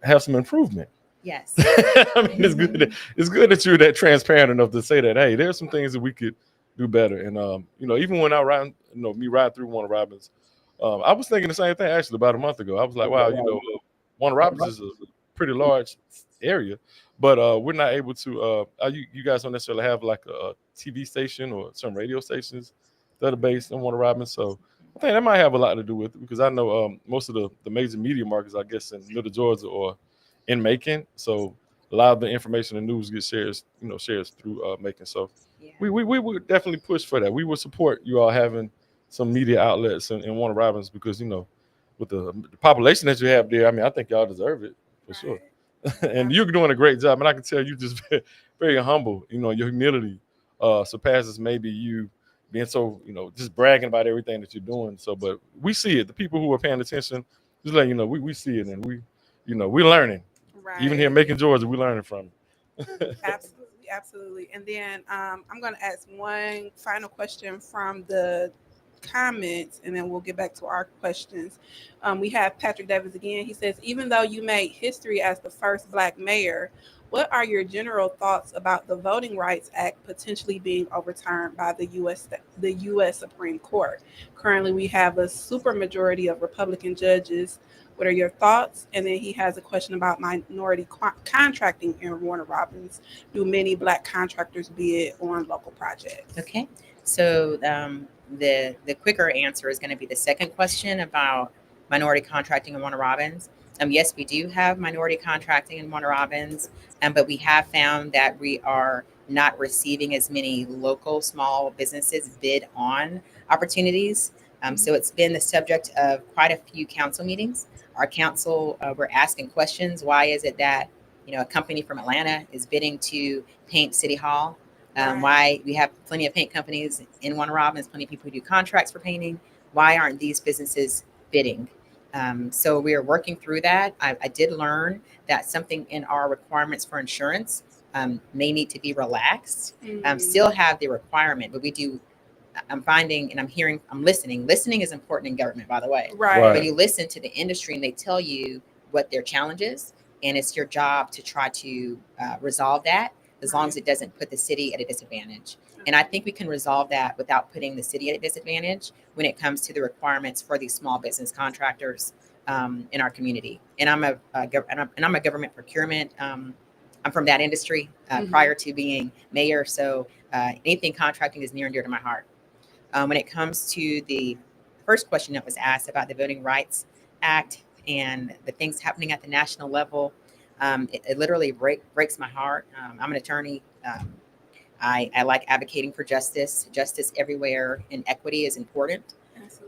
have some improvement. Yes. I mean, it's good. It's good that you're that transparent enough to say that. Hey, there's some things that we could do better. And even when I ride through Warner Robins, I was thinking the same thing actually about a month ago. I was like, wow, Warner Robins is a pretty large area, but we're not able to. You guys don't necessarily have like a TV station or some radio stations that are based in Warner Robins. So I think that might have a lot to do with it, because I know most of the major media markets, I guess, in Middle Georgia or in Macon. So a lot of the information and news gets shared through Macon. So we would definitely push for that. We would support you all having some media outlets in Warner Robins, because with the population that you have there, I mean, I think y'all deserve it for sure. And you're doing a great job, and I can tell you just very, very humble. Your humility surpasses maybe you being so just bragging about everything that you're doing. So, but we see it. The people who are paying attention, just letting you know, we see it, and we're learning. Right. Even here in Macon, Georgia, we're learning from it. Absolutely. And then I'm going to ask one final question from the comments, and then we'll get back to our questions. We have Patrick Davis again. He says, even though you made history as the first Black mayor, what are your general thoughts about the Voting Rights Act potentially being overturned by the U.S. Supreme Court? Currently, we have a supermajority of Republican judges. What are your thoughts? And then he has a question about minority contracting in Warner Robins. Do many Black contractors bid on local projects? Okay. So the quicker answer is going to be the second question about minority contracting in Warner Robins. Yes, we do have minority contracting in Warner Robins, but we have found that we are not receiving as many local small businesses bid on opportunities. So it's been the subject of quite a few council meetings. Our council, we're asking questions. Why is it that a company from Atlanta is bidding to paint City Hall? Why we have plenty of paint companies in Warner Robins, plenty of people who do contracts for painting. Why aren't these businesses bidding? So we are working through that. I did learn that something in our requirements for insurance may need to be relaxed. Still have the requirement, but we do. I'm finding and I'm listening. Listening is important in government, by the way. Right. When you listen to the industry and they tell you what their challenge is, and it's your job to try to resolve that, as long as it doesn't put the city at a disadvantage. And I think we can resolve that without putting the city at a disadvantage when it comes to the requirements for these small business contractors in our community. And I'm a government procurement. I'm from that industry prior to being mayor, so anything contracting is near and dear to my heart. When it comes to the first question that was asked about the Voting Rights Act and the things happening at the national level, it literally breaks my heart. I'm an attorney. I like advocating for justice. Justice everywhere and equity is important.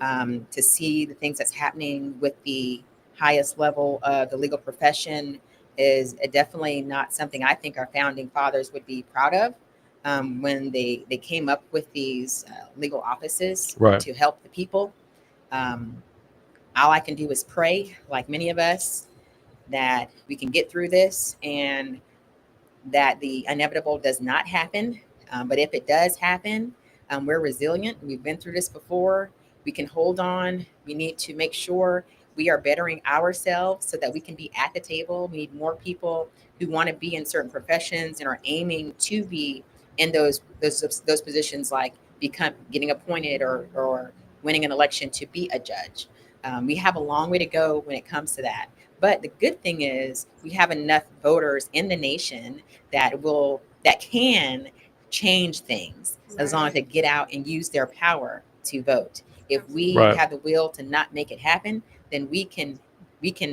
To see the things that's happening with the highest level of the legal profession is definitely not something I think our founding fathers would be proud of when they came up with these legal offices to help the people. All I can do is pray, like many of us, that we can get through this and that the inevitable does not happen. But if it does happen, we're resilient. We've been through this before. We can hold on. We need to make sure we are bettering ourselves so that we can be at the table. We need more people who want to be in certain professions and are aiming to be in those positions, like getting appointed or winning an election to be a judge. We have a long way to go when it comes to that. But the good thing is we have enough voters in the nation that can change things as long as they get out and use their power to vote. If we have the will to not make it happen, then we can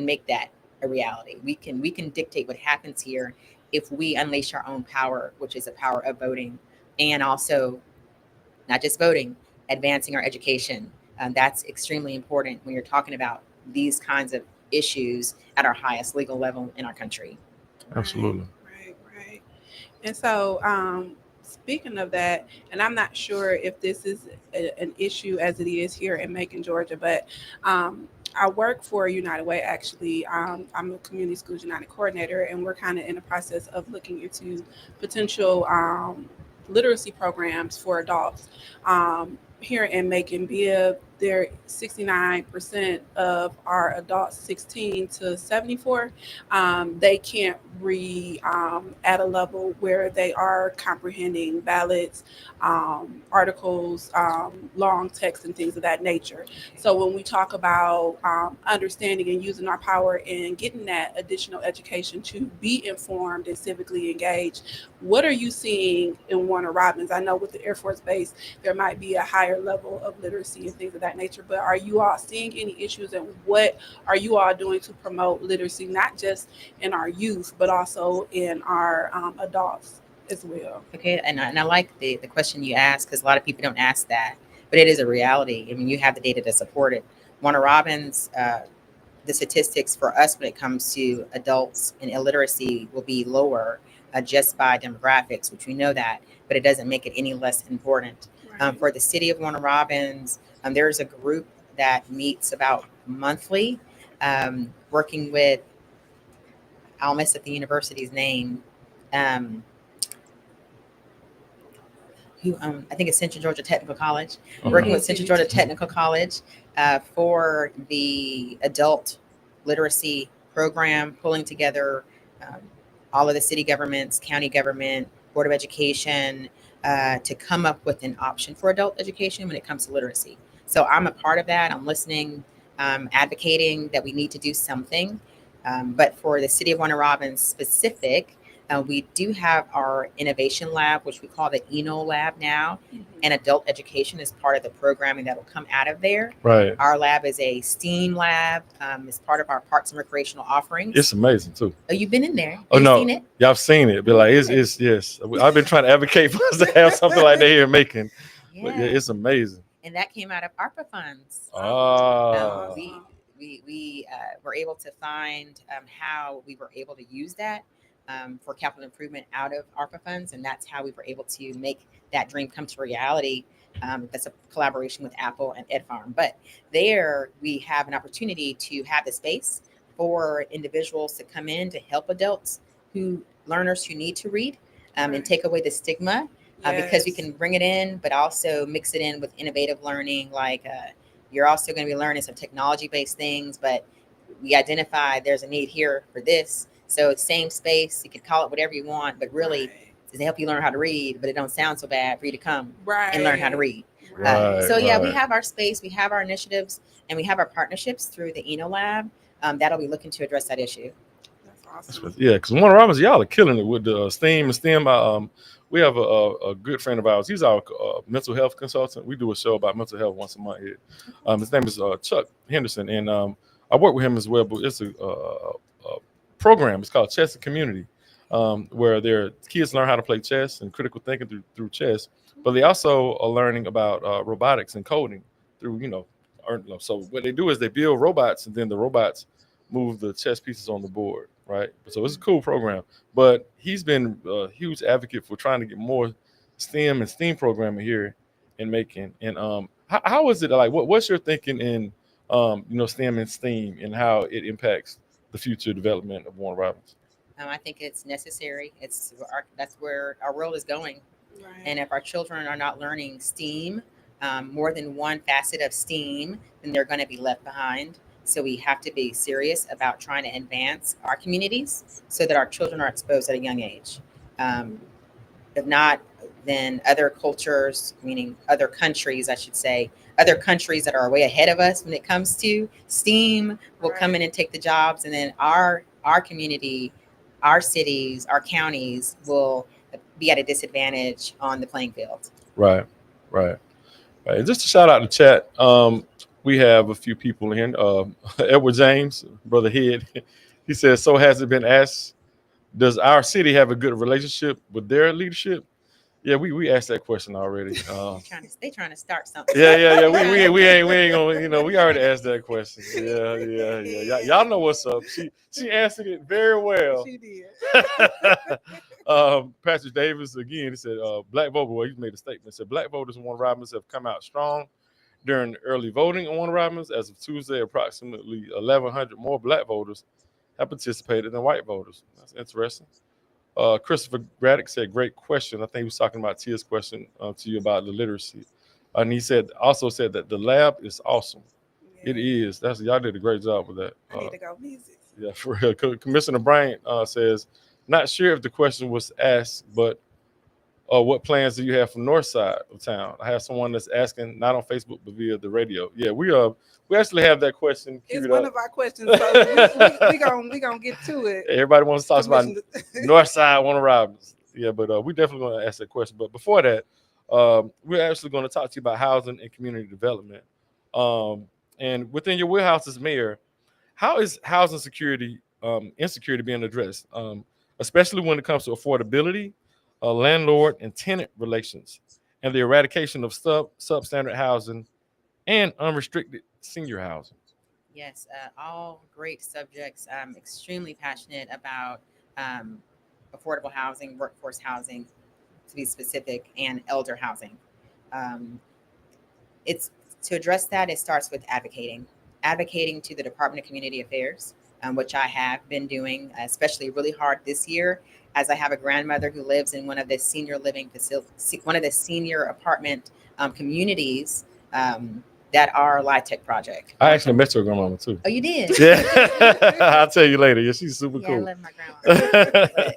make that a reality. We can dictate what happens here if we unleash our own power, which is the power of voting, and also not just voting, advancing our education. That's extremely important when you're talking about these kinds of issues at our highest legal level in our country. Absolutely. Right. And so, speaking of that, and I'm not sure if this is an issue as it is here in Macon, Georgia, but I work for United Way, actually. I'm a Community Schools United coordinator, and we're kind of in the process of looking into potential literacy programs for adults. Here in Macon, there 69% of our adults 16 to 74, they can't read at a level where they are comprehending ballots, articles, long text, and things of that nature. So when we talk about understanding and using our power and getting that additional education to be informed and civically engaged, what are you seeing in Warner Robins? I know with the Air Force Base, there might be a higher level of literacy and things of that nature, but are you all seeing any issues, and what are you all doing to promote literacy, not just in our youth, but also in our adults as well? Okay, and I like the question you asked, because a lot of people don't ask that, but it is a reality. I mean, you have the data to support it. Warner Robins, the statistics for us when it comes to adults and illiteracy will be lower just by demographics, which we know that, but it doesn't make it any less important. For the city of Warner Robins, there's a group that meets about monthly, working with, I'll mess up the university's name, I think it's Central Georgia Technical College, working with Central Georgia Technical College for the adult literacy program, pulling together all of the city governments, county government, Board of Education, to come up with an option for adult education when it comes to literacy. So I'm a part of that. I'm listening, advocating that we need to do something. But for the city of Warner Robins specific, we do have our innovation lab, which we call the ENO lab now, and adult education is part of the programming that will come out of there. Right. Our lab is a STEAM lab. It's part of our parks and recreational offerings. It's amazing too. Oh, you've been in there? Oh, You've no. seen it? Yeah, I've seen it. But like, it's yes. I've been trying to advocate for us to have something like that here in Macon. But yeah, it's amazing. And that came out of ARPA funds. We were able to find how we were able to use that for capital improvement out of ARPA funds, and that's how we were able to make that dream come to reality. That's a collaboration with Apple and Ed Farm. But there we have an opportunity to have the space for individuals to come in to help adults learners who need to read, and take away the stigma, because we can bring it in, but also mix it in with innovative learning. Like you're also going to be learning some technology-based things, but we identify there's a need here for this. So same space, you could call it whatever you want, but really to help you learn how to read, but it don't sound so bad for you to come and learn how to read. So yeah, we have our space, we have our initiatives, and we have our partnerships through the Eno Lab that'll be looking to address that issue. That's awesome. Yeah, because Warner Robins, y'all are killing it with the STEAM and STEM. We have a good friend of ours. He's our mental health consultant. We do a show about mental health once a month here. His name is Chuck Henderson, and I work with him as well. But it's a program. It's called Chess and Community, where their kids learn how to play chess and critical thinking through chess. But they also are learning about robotics and coding through, so what they do is they build robots, and then the robots move the chess pieces on the board, right? So it's a cool program. But he's been a huge advocate for trying to get more STEM and STEAM programming here in Macon. And how is it like? What's your thinking in STEM and STEAM and how it impacts the future development of Warner Robins? I think it's necessary. That's where our world is going. Right. And if our children are not learning STEAM, more than one facet of STEAM, then they're going to be left behind. So we have to be serious about trying to advance our communities so that our children are exposed at a young age. If not, then other cultures, meaning other countries, I should say, other countries that are way ahead of us when it comes to STEAM will come in and take the jobs. And then our community, our cities, our counties will be at a disadvantage on the playing field. Right. And just to shout out the chat, we have a few people in. Edward James, Brother Head, he says, so has it been asked, does our city have a good relationship with their leadership? Yeah, we asked that question already. They trying to start something. Yeah. We ain't gonna. We already asked that question. Yeah. Y'all know what's up. She answered it very well. She did. Patrick Davis again. He said, "Black voters." Well, he made a statement. He said, "Black voters in Warner Robins have come out strong during early voting on Warner Robins. As of Tuesday, approximately 1,100 more Black voters have participated than white voters." That's interesting. Christopher Braddock said, "Great question." I think he was talking about Tia's question to you about the literacy, and he also said that the lab is awesome. Yeah. It is. Y'all did a great job with that. I need to go visit. Yeah, for real. Commissioner Bryant says, "Not sure if the question was asked, but what plans do you have for north side of town?" I have someone that's asking, not on Facebook but via the radio. Yeah, we actually have that question. It's one of our questions, so we gonna get to it. Everybody wants to talk about north side Warner Robins. Yeah, but we definitely going to ask that question. But before that, we're actually going to talk to you about housing and community development. And within your wheelhouse as mayor, how is housing insecurity being addressed, especially when it comes to affordability, landlord and tenant relations, and the eradication of substandard housing and unrestricted senior housing? Yes, all great subjects. I'm extremely passionate about affordable housing, workforce housing, to be specific, and elder housing. It's to address that. It starts with advocating to the Department of Community Affairs, which I have been doing, especially really hard this year, as I have a grandmother who lives in one of the senior living facilities, one of the senior apartment communities that are LIHTC project. I actually met your grandmama too. Oh, you did? Yeah. I'll tell you later. Yeah, she's super cool. I love my grandma.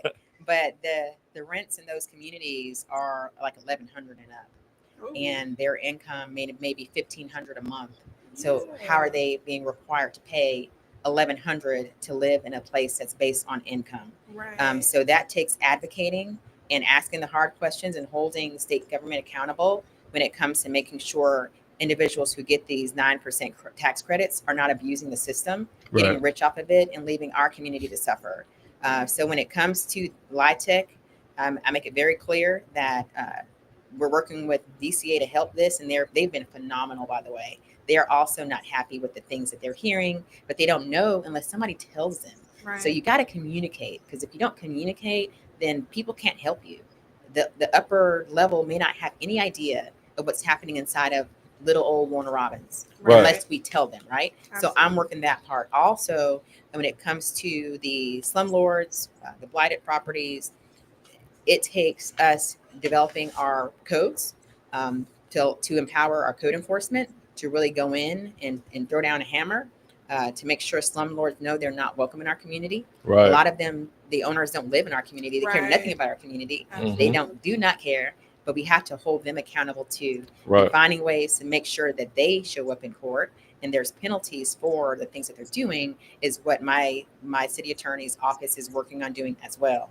but the rents in those communities are like $1,100 and up. Ooh. And their income maybe $1,500 a month. So how are they being required to pay $1,100 to live in a place that's based on income? Right. So that takes advocating and asking the hard questions and holding state government accountable when it comes to making sure individuals who get these 9% tax credits are not abusing the system, getting rich off of it, and leaving our community to suffer. So when it comes to LIHTC, I make it very clear that we're working with DCA to help this, and they've been phenomenal, by the way. They're also not happy with the things that they're hearing, but they don't know unless somebody tells them. Right. So you got to communicate, because if you don't communicate, then people can't help you. The upper level may not have any idea of what's happening inside of little old Warner Robins, unless we tell them, right? Absolutely. So I'm working that part. Also, when it comes to the slumlords, the blighted properties, it takes us developing our codes to empower our code enforcement to really go in and throw down a hammer to make sure slumlords know they're not welcome in our community. Right. A lot of them, the owners don't live in our community. They care nothing about our community. They do not care, but we have to hold them accountable too. Right. And finding ways to make sure that they show up in court and there's penalties for the things that they're doing is what my city attorney's office is working on doing as well.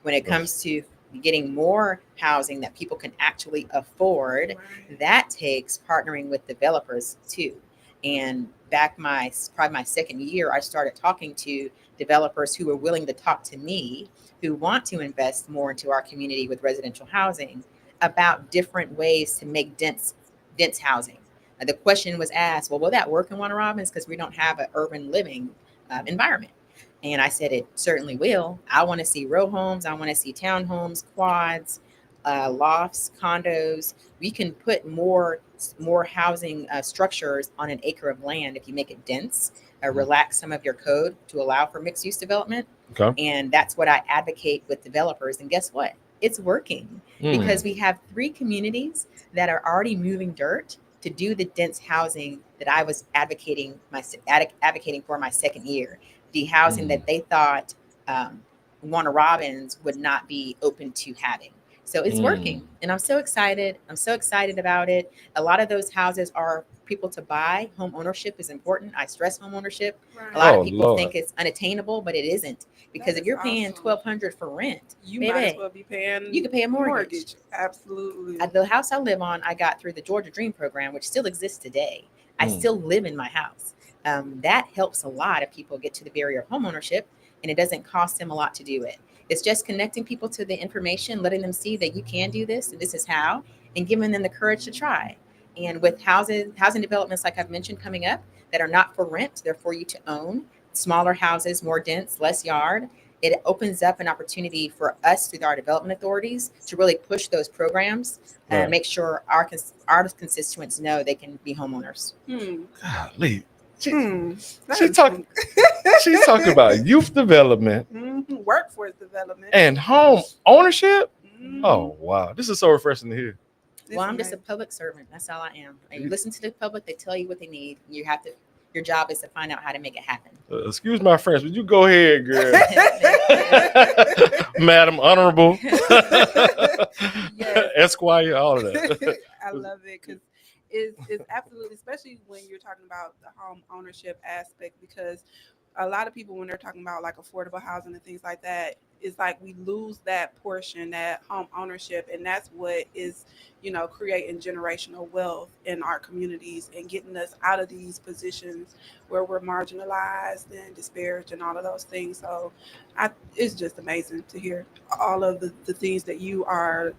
When it comes to getting more housing that people can actually afford, that takes partnering with developers too. And probably my second year, I started talking to developers who were willing to talk to me, who want to invest more into our community with residential housing, about different ways to make dense housing. The question was asked, well, will that work in Warner Robins? Because we don't have an urban living environment. And I said, it certainly will. I want to see row homes. I want to see townhomes, quads, lofts, condos. We can put more housing structures on an acre of land if you make it dense, relax some of your code to allow for mixed use development. Okay. And that's what I advocate with developers. And guess what? It's working because we have 3 communities that are already moving dirt to do the dense housing that I was advocating for my second year. The housing that they thought Warner Robins would not be open to having. So it's working, and I'm so excited. I'm so excited about it. A lot of those houses are people to buy. Home ownership is important. I stress home ownership. Right. A lot of people think it's unattainable, but it isn't. Because That if you're is paying awesome. $1,200 for rent, You baby, might as well be paying. you can pay a mortgage. Absolutely. The house I live on, I got through the Georgia Dream program, which still exists today. I still live in my house. That helps a lot if people get to the barrier of homeownership, and it doesn't cost them a lot to do it. It's just connecting people to the information, letting them see that you can do this, and this is how, and giving them the courage to try. And with housing developments, like I've mentioned, coming up that are not for rent, they're for you to own, smaller houses, more dense, less yard. It opens up an opportunity for us through our development authorities to really push those programs and make sure our constituents know they can be homeowners. Golly. She's talking about youth development, workforce development, and home ownership. Oh wow, this is so refreshing to hear. Well, I'm just a public servant. That's all I am. You listen to the public; they tell you what they need. Your job is to find out how to make it happen. Excuse my French, would you go ahead, girl? Madam Honorable, Esquire, all of that. I love it because it's absolutely, especially when you're talking about the home ownership aspect, because a lot of people, when they're talking about like affordable housing and things like that, it's like we lose that portion, that home ownership, and that's what is, creating generational wealth in our communities and getting us out of these positions where we're marginalized and disparaged and all of those things. So it's just amazing to hear all of the things that you are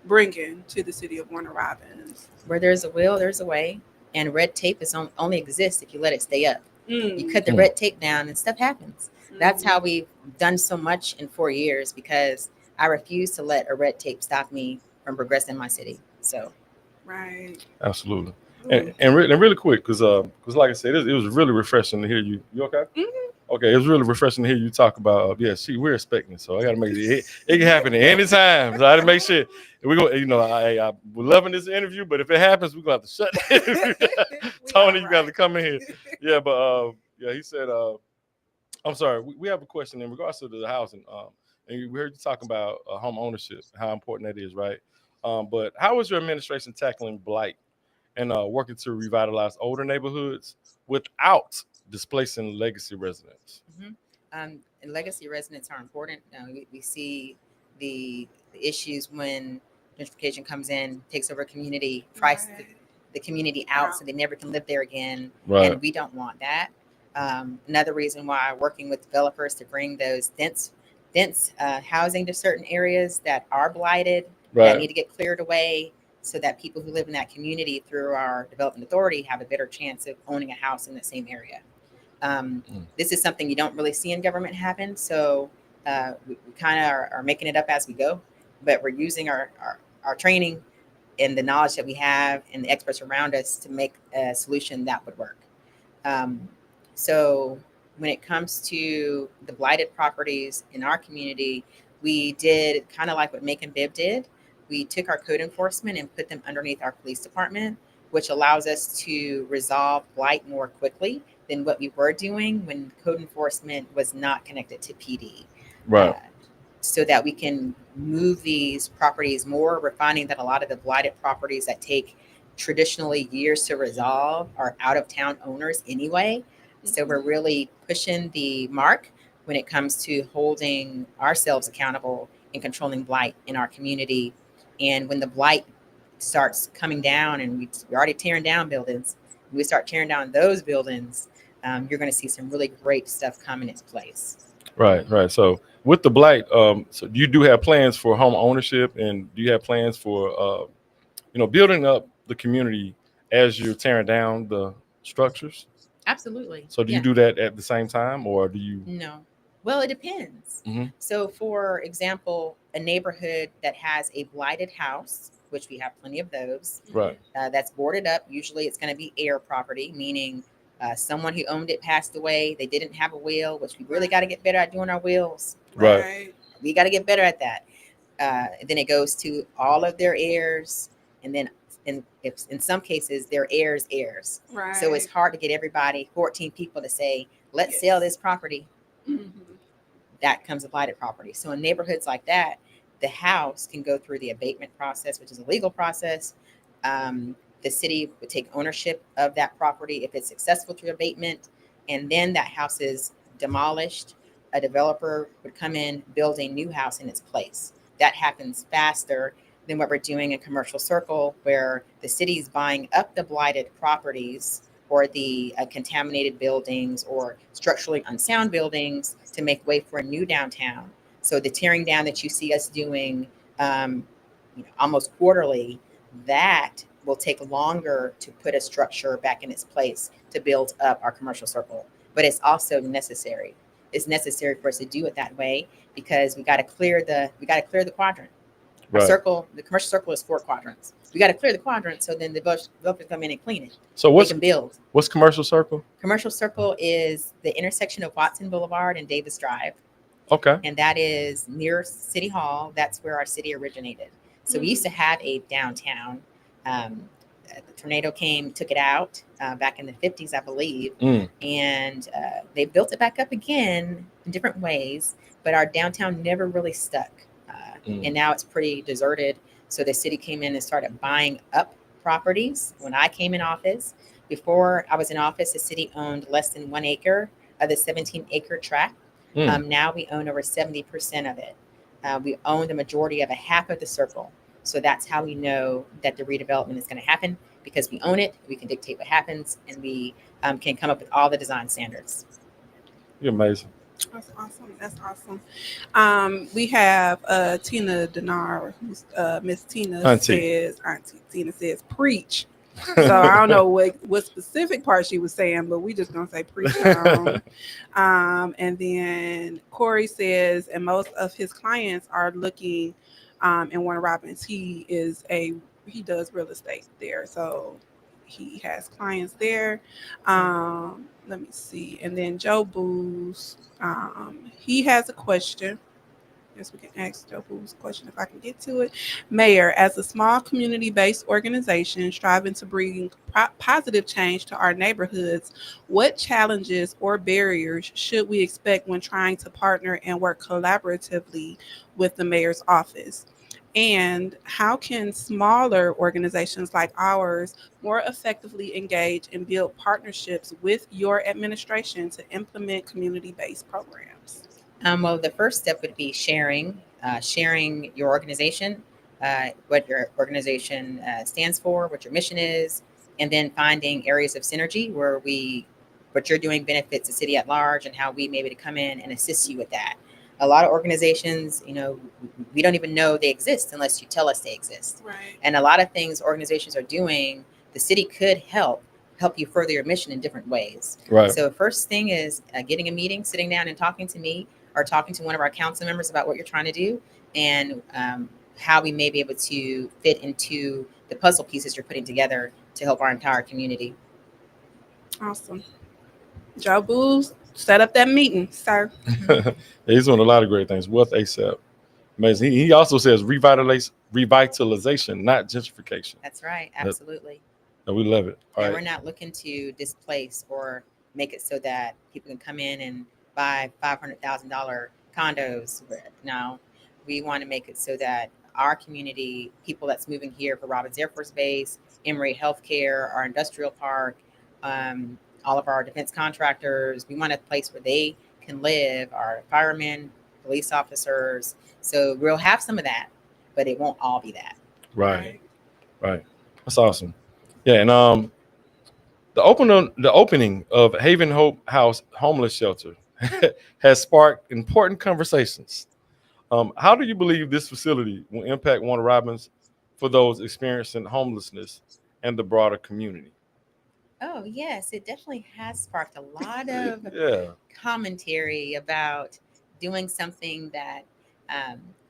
bringing to the city of Warner Robins. Where there's a will, there's a way, and red tape only exists if you let it stay up. You cut the red tape down and stuff happens. That's how we've done so much in 4 years, because I refuse to let a red tape stop me from progressing my city. So, right, absolutely, and really quick, because like I said, it was really refreshing to hear you. You okay? Okay, it was really refreshing to hear you talk about. We're expecting, so I got to make it can happen at any time. So I had to make sure we're gonna. We're loving this interview, but if it happens, we're gonna have to shut the interview. Tony, you got to come in here. Yeah, but he said. I'm sorry. We have a question in regards to the housing. And we heard you talking about home ownership, how important that is, right? But how is your administration tackling blight and working to revitalize older neighborhoods without displacing legacy residents? And legacy residents are important. We see the issues when gentrification comes in, takes over a community, price the community out, so they never can live there again. Right. And we don't want that. Another reason why working with developers to bring those dense housing to certain areas that are blighted, that need to get cleared away, so that people who live in that community through our development authority have a better chance of owning a house in the same area. This is something you don't really see in government happen, so we kind of are making it up as we go, but we're using our training and the knowledge that we have and the experts around us to make a solution that would work. So when it comes to the blighted properties in our community, we did kind of like what Make and Bib did. We took our code enforcement and put them underneath our police department, which allows us to resolve blight more quickly than what we were doing when code enforcement was not connected to PD. Right. So that we can move these properties more. We're finding that a lot of the blighted properties that take traditionally years to resolve are out of town owners anyway. So we're really pushing the mark when it comes to holding ourselves accountable and controlling blight in our community. And when the blight starts coming down, and we're already tearing down buildings, when we start tearing down those buildings, you're going to see some really great stuff come in its place. Right. So with the blight, so you do have plans for home ownership, and do you have plans for building up the community as you're tearing down the structures? Absolutely. So do you do that at the same time, or do you? No. Well, it depends. Mm-hmm. So, for example, a neighborhood that has a blighted house, which we have plenty of those, Right. That's boarded up. Usually it's going to be heir property, meaning someone who owned it passed away. They didn't have a will, which we really got to get better at doing our wills. Right. We got to get better at that. Then it goes to all of their heirs, and then in some cases their heirs. Right. So it's hard to get everybody, 14 people, to say, let's sell this property. That comes a blighted property. So in neighborhoods like that, the house can go through the abatement process, which is a legal process. The city would take ownership of that property if it's successful through abatement, and then that house is demolished. A developer would come in, build a new house in its place. That happens faster than what we're doing in Commercial Circle, where the city's buying up the blighted properties or the contaminated buildings or structurally unsound buildings to make way for a new downtown. So the tearing down that you see us doing almost quarterly, that will take longer to put a structure back in its place to build up our Commercial Circle. But it's also necessary. It's necessary for us to do it that way because we got to clear the quadrant. Our circle, the Commercial Circle, is 4 quadrants. We got to clear the quadrant so then the developers come in and clean it. So they can build. What's Commercial Circle? Commercial Circle is the intersection of Watson Boulevard and Davis Drive. Okay. And that is near City Hall. That's where our city originated. So we used to have a downtown. The tornado came, took it out back in the 50s, I believe. And they built it back up again in different ways. But our downtown never really stuck. And now it's pretty deserted. So the city came in and started buying up properties when I came in office. Before I was in office, the city owned less than 1 acre of the 17-acre tract. Now we own over 70% of it. We own the majority of a half of the circle. So that's how we know that the redevelopment is going to happen, because we own it, we can dictate what happens, and we can come up with all the design standards. You're amazing. That's awesome. That's awesome. We have Tina Denar, who's Miss Tina Auntie Tina says, preach. So I don't know what specific part she was saying, but we just gonna say preach. And then Corey says, and most of his clients are looking in Warner Robins. He does real estate there, so he has clients there. Let me see. And then Joe Booz, he has a question. I guess we can ask Joe Boo's question if I can get to it. Mayor, as a small community-based organization striving to bring positive change to our neighborhoods, what challenges or barriers should we expect when trying to partner and work collaboratively with the mayor's office? And how can smaller organizations like ours more effectively engage and build partnerships with your administration to implement community-based programs? Well, the first step would be sharing your organization, what your organization stands for, what your mission is, and then finding areas of synergy where what you're doing benefits the city at large and how we may be able to come in and assist you with that. A lot of organizations, we don't even know they exist unless you tell us they exist. Right. And a lot of things organizations are doing, the city could help you further your mission in different ways. Right. So first thing is getting a meeting, sitting down and talking to me or talking to one of our council members about what you're trying to do and how we may be able to fit into the puzzle pieces you're putting together to help our entire community. Awesome. Joe Booz, set up that meeting, sir. He's doing a lot of great things. Wealth ASAP. Amazing. He also says revitalization, not gentrification. That's right. Absolutely. And we love it. And we're not looking to displace or make it so that people can come in and buy $500,000 condos. No, we want to make it so that our community, people that's moving here for Robins Air Force Base, Emory Healthcare, our industrial park, all of our defense contractors, we want a place where they can live, our firemen, police officers. So we'll have some of that, but it won't all be that. Right. That's awesome. Yeah, and the opening of Haven Hope House Homeless Shelter has sparked important conversations. How do you believe this facility will impact Warner Robins for those experiencing homelessness and the broader community? Oh, yes, it definitely has sparked a lot of Yeah. commentary about doing something that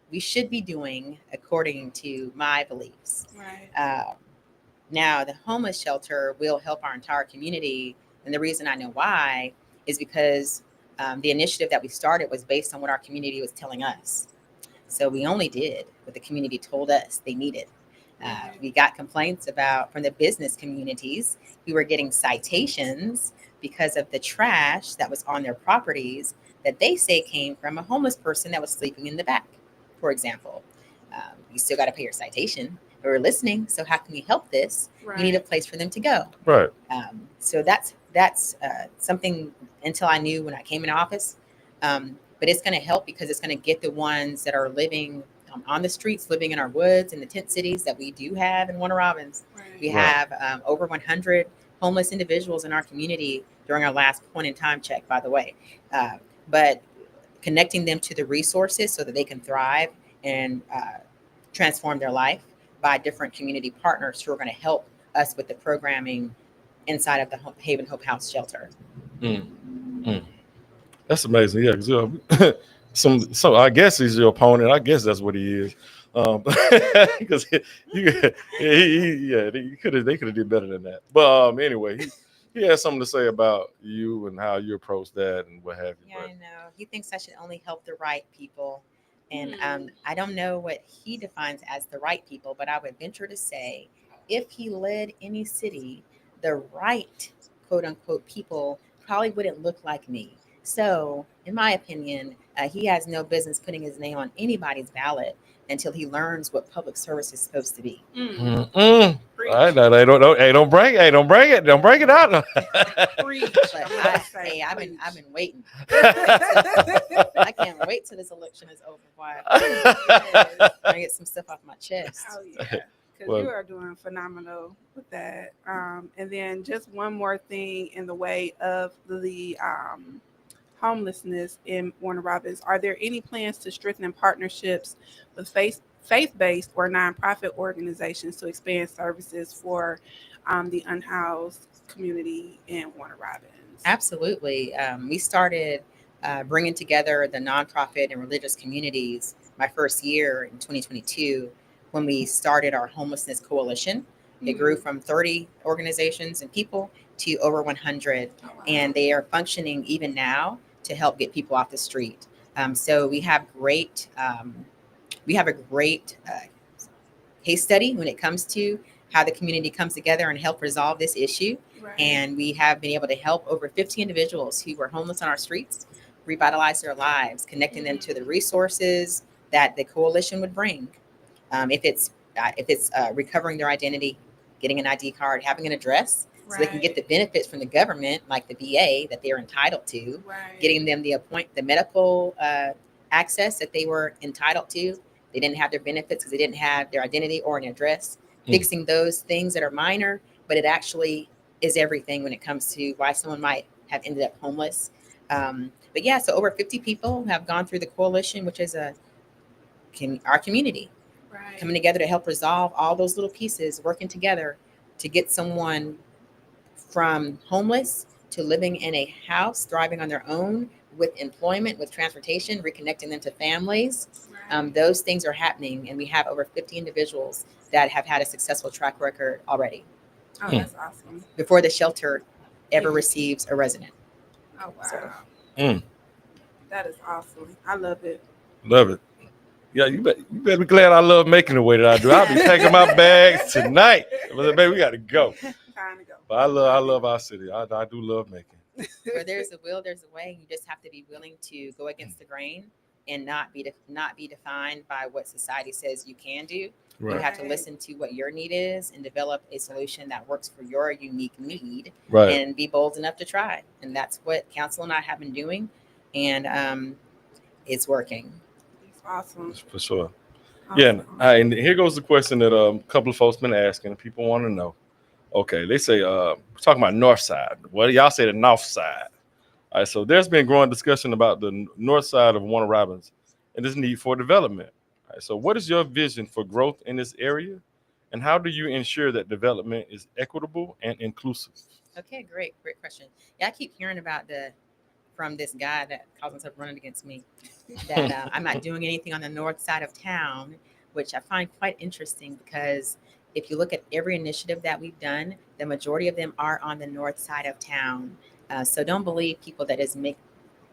we should be doing according to my beliefs. Right. Now, the homeless shelter will help our entire community. And the reason I know why is because the initiative that we started was based on what our community was telling us. So we only did what the community told us they needed. We got complaints from the business communities. We were getting citations because of the trash that was on their properties that they say came from a homeless person that was sleeping in the back, for example. You still got to pay your citation. We're listening. So how can we help this? Right. We need a place for them to go. Right. So that's something until I knew when I came in office. But it's going to help because it's going to get the ones that are living on the streets, living in our woods, in the tent cities that we do have in Warner Robins. Right. We have over 100 homeless individuals in our community during our last point in time check, by the way. But connecting them to the resources so that they can thrive and transform their life by different community partners who are going to help us with the programming inside of the Haven Hope House shelter. That's amazing. Yeah, because some I guess he's your opponent. I guess that's what he is. Because they could have did better than that. But anyway, he has something to say about you and how you approach that and what have you. Yeah, I know. He thinks I should only help the right people. And I don't know what he defines as the right people, but I would venture to say if he led any city, the right, quote unquote, people probably wouldn't look like me. So, in my opinion, he has no business putting his name on anybody's ballot until he learns what public service is supposed to be. All right, now don't bring it out. I've been waiting. I can't wait till this election is over. Why? I get some stuff off my chest. Oh yeah. Because you are doing phenomenal with that. And then just one more thing in the way of the homelessness in Warner Robins. Are there any plans to strengthen partnerships with faith-based or nonprofit organizations to expand services for the unhoused community in Warner Robins? Absolutely. We started bringing together the nonprofit and religious communities my first year in 2022 when we started our homelessness coalition. It grew from 30 organizations and people to over 100. Oh, wow. And they are functioning even now to help get people off the street. So we have a great case study when it comes to how the community comes together and help resolve this issue. Right. And we have been able to help over 50 individuals who were homeless on our streets revitalize their lives, connecting them to the resources that the coalition would bring. If it's recovering their identity, getting an ID card, having an address, so they can get the benefits from the government, like the VA that they're entitled to, getting them the medical access that they were entitled to. They didn't have their benefits because they didn't have their identity or an address. Fixing those things that are minor, but it actually is everything when it comes to why someone might have ended up homeless. But yeah, so over 50 people have gone through the coalition, which is our community. Right. Coming together to help resolve all those little pieces, working together to get someone from homeless to living in a house, thriving on their own, with employment, with transportation, reconnecting them to families. Right. Those things are happening, and we have over 50 individuals that have had a successful track record already. Oh, that's awesome. Before the shelter ever receives a resident. Oh, wow. So. That is awesome. I love it. Love it. Yeah, you better be glad I love making the way that I do. I'll be taking my bags tonight. Baby, we got to go. Time to go. But I love our city. I do love making. Where there's a will, there's a way. You just have to be willing to go against the grain and not be defined by what society says you can do. Right. You have to listen to what your need is and develop a solution that works for your unique need, Right. and be bold enough to try. And that's what council and I have been doing, and it's working. It's awesome. For sure. Awesome. Yeah. And here goes the question that a couple of folks been asking. People want to know. Okay, they say we're talking about north side. Well, y'all say the north side. All right, so there's been growing discussion about the north side of Warner Robins and this need for development. All right, so what is your vision for growth in this area, and how do you ensure that development is equitable and inclusive? Okay, great question. Yeah, I keep hearing about from this guy that calls himself running against me, that I'm not doing anything on the north side of town, which I find quite interesting, because if you look at every initiative that we've done, the majority of them are on the north side of town. So don't believe people that just make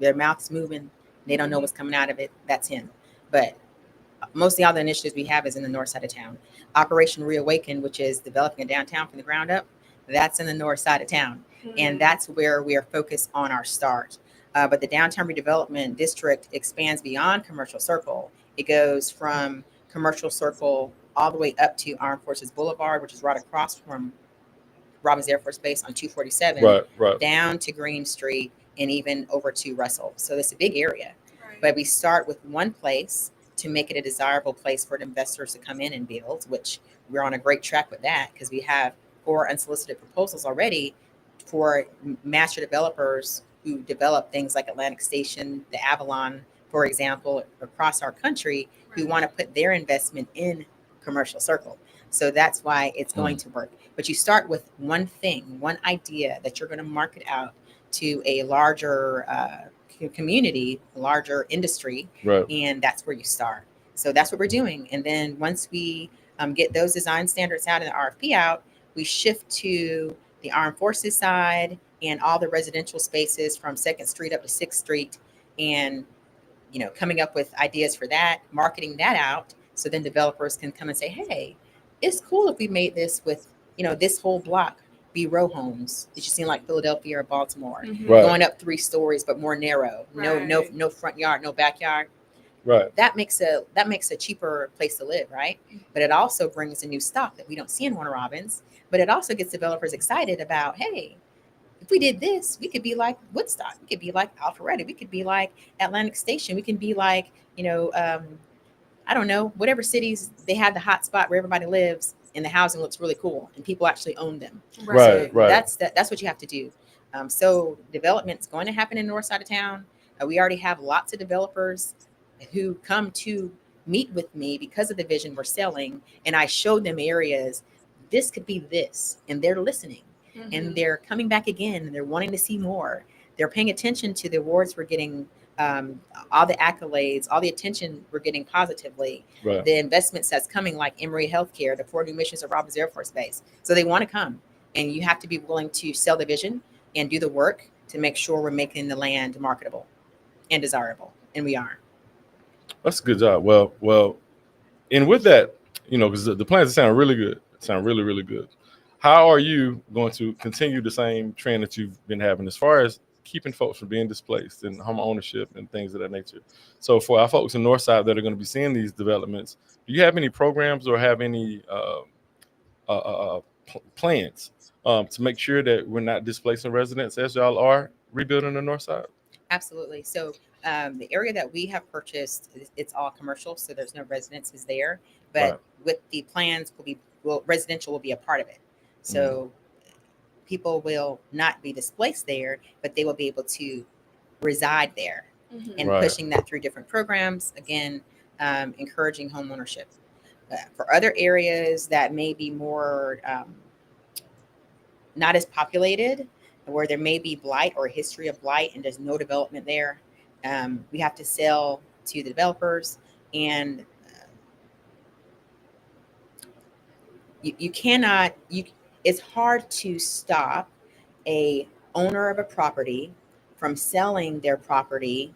their mouths moving. They don't know what's coming out of it. That's him. But mostly all the initiatives we have is in the north side of town. Operation Reawaken, which is developing a downtown from the ground up, that's in the north side of town. And that's where we are focused on our start. But the downtown redevelopment district expands beyond Commercial Circle. It goes from Commercial Circle all the way up to Armed Forces Boulevard, which is right across from Robins Air Force Base on 247, right. down to Green Street, and even over to Russell. So it's a big area. Right. But we start with one place to make it a desirable place for investors to come in and build, which we're on a great track with that, because we have 4 unsolicited proposals already for master developers who develop things like Atlantic Station, the Avalon, for example, across our country, who want to put their investment in Commercial Circle. So that's why it's going to work. But you start with one thing, one idea that you're going to market out to a larger community, a larger industry, right. And that's where you start. So that's what we're doing. And then once we get those design standards out and the RFP out, we shift to the Armed Forces side and all the residential spaces from 2nd Street up to 6th Street, and coming up with ideas for that, marketing that out, so then developers can come and say, hey, it's cool if we made this with, this whole block be row homes that you see in like Philadelphia or Baltimore, Right. going up 3 stories, but more narrow, no front yard, no backyard. Right. That makes a cheaper place to live, right? But it also brings a new stock that we don't see in Warner Robins. But it also gets developers excited about, hey, if we did this, we could be like Woodstock, we could be like Alpharetta, we could be like Atlantic Station, we can be like, I don't know, whatever cities they have the hot spot where everybody lives and the housing looks really cool and people actually own them. Right. So that's what you have to do. So development's going to happen in the north side of town. We already have lots of developers who come to meet with me because of the vision we're selling, and I showed them areas. This could be this, and they're listening, and they're coming back again, and they're wanting to see more. They're paying attention to the awards we're getting, all the accolades, all the attention we're getting positively. Right. The investments that's coming, like Emory Healthcare, the 4 new missions of Robins Air Force Base. So they want to come, and you have to be willing to sell the vision and do the work to make sure we're making the land marketable and desirable, and we are. That's a good job. Well, and with that, because the plans sound really good, sound really, really good. How are you going to continue the same trend that you've been having as far as keeping folks from being displaced and home ownership and things of that nature? So for our folks in North Side that are going to be seeing these developments, do you have any programs or have any plans to make sure that we're not displacing residents as y'all are rebuilding the North Side? Absolutely. So the area that we have purchased, it's all commercial, so there's no residences there. But Right. with the plans, residential will be a part of it. So people will not be displaced there, but they will be able to reside there, and Right. pushing that through different programs. Again, encouraging home ownership. For other areas that may be more not as populated, where there may be blight or a history of blight and there's no development there, we have to sell to the developers, and it's hard to stop a owner of a property from selling their property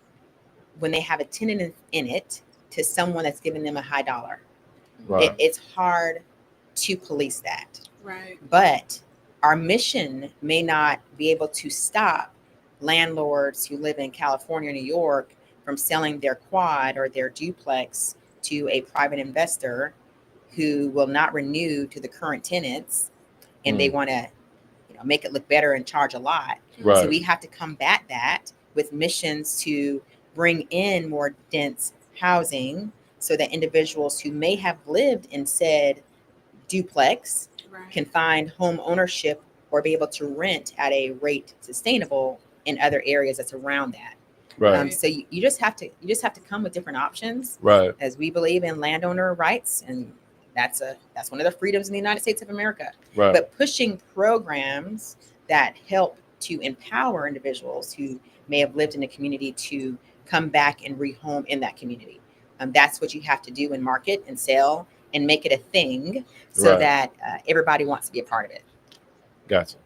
when they have a tenant in it to someone that's giving them a high dollar. Right. It's hard to police that. Right. But our mission may not be able to stop landlords who live in California or New York from selling their quad or their duplex to a private investor who will not renew to the current tenants, and they want to make it look better and charge a lot. Right. So we have to combat that with missions to bring in more dense housing so that individuals who may have lived in said duplex can find home ownership or be able to rent at a rate sustainable in other areas that's around that. Right. So you just have to come with different options. Right. As we believe in landowner rights, and that's one of the freedoms in the United States of America. Right. But pushing programs that help to empower individuals who may have lived in a community to come back and rehome in that community. That's what you have to do and market and sell and make it a thing so Right. that everybody wants to be a part of it. Gotcha.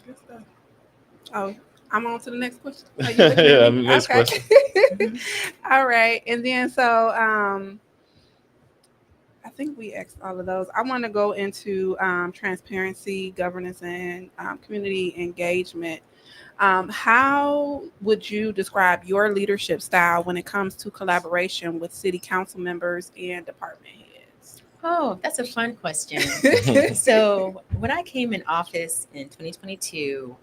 Good stuff. Oh, I'm on to the next question. Are you Yeah, looking at me? next question. All right. And then I think we asked all of those. I want to go into transparency, governance, and community engagement. How would you describe your leadership style when it comes to collaboration with city council members and department heads? Oh, that's a fun question. So when I came in office in 2022,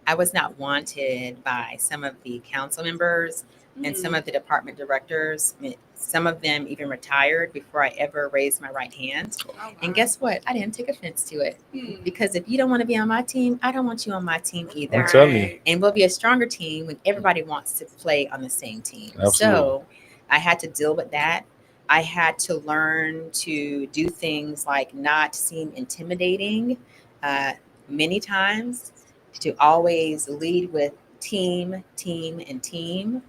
I was not wanted by some of the council members and some of the department directors. I mean, some of them even retired before I ever raised my right hand. Oh, wow. And guess what? I didn't take offense to it because if you don't want to be on my team, I don't want you on my team either. I'm telling you. And we'll be a stronger team when everybody wants to play on the same team. Absolutely. So I had to deal with that. I had to learn to do things like not seem intimidating many times, to always lead with team, and team,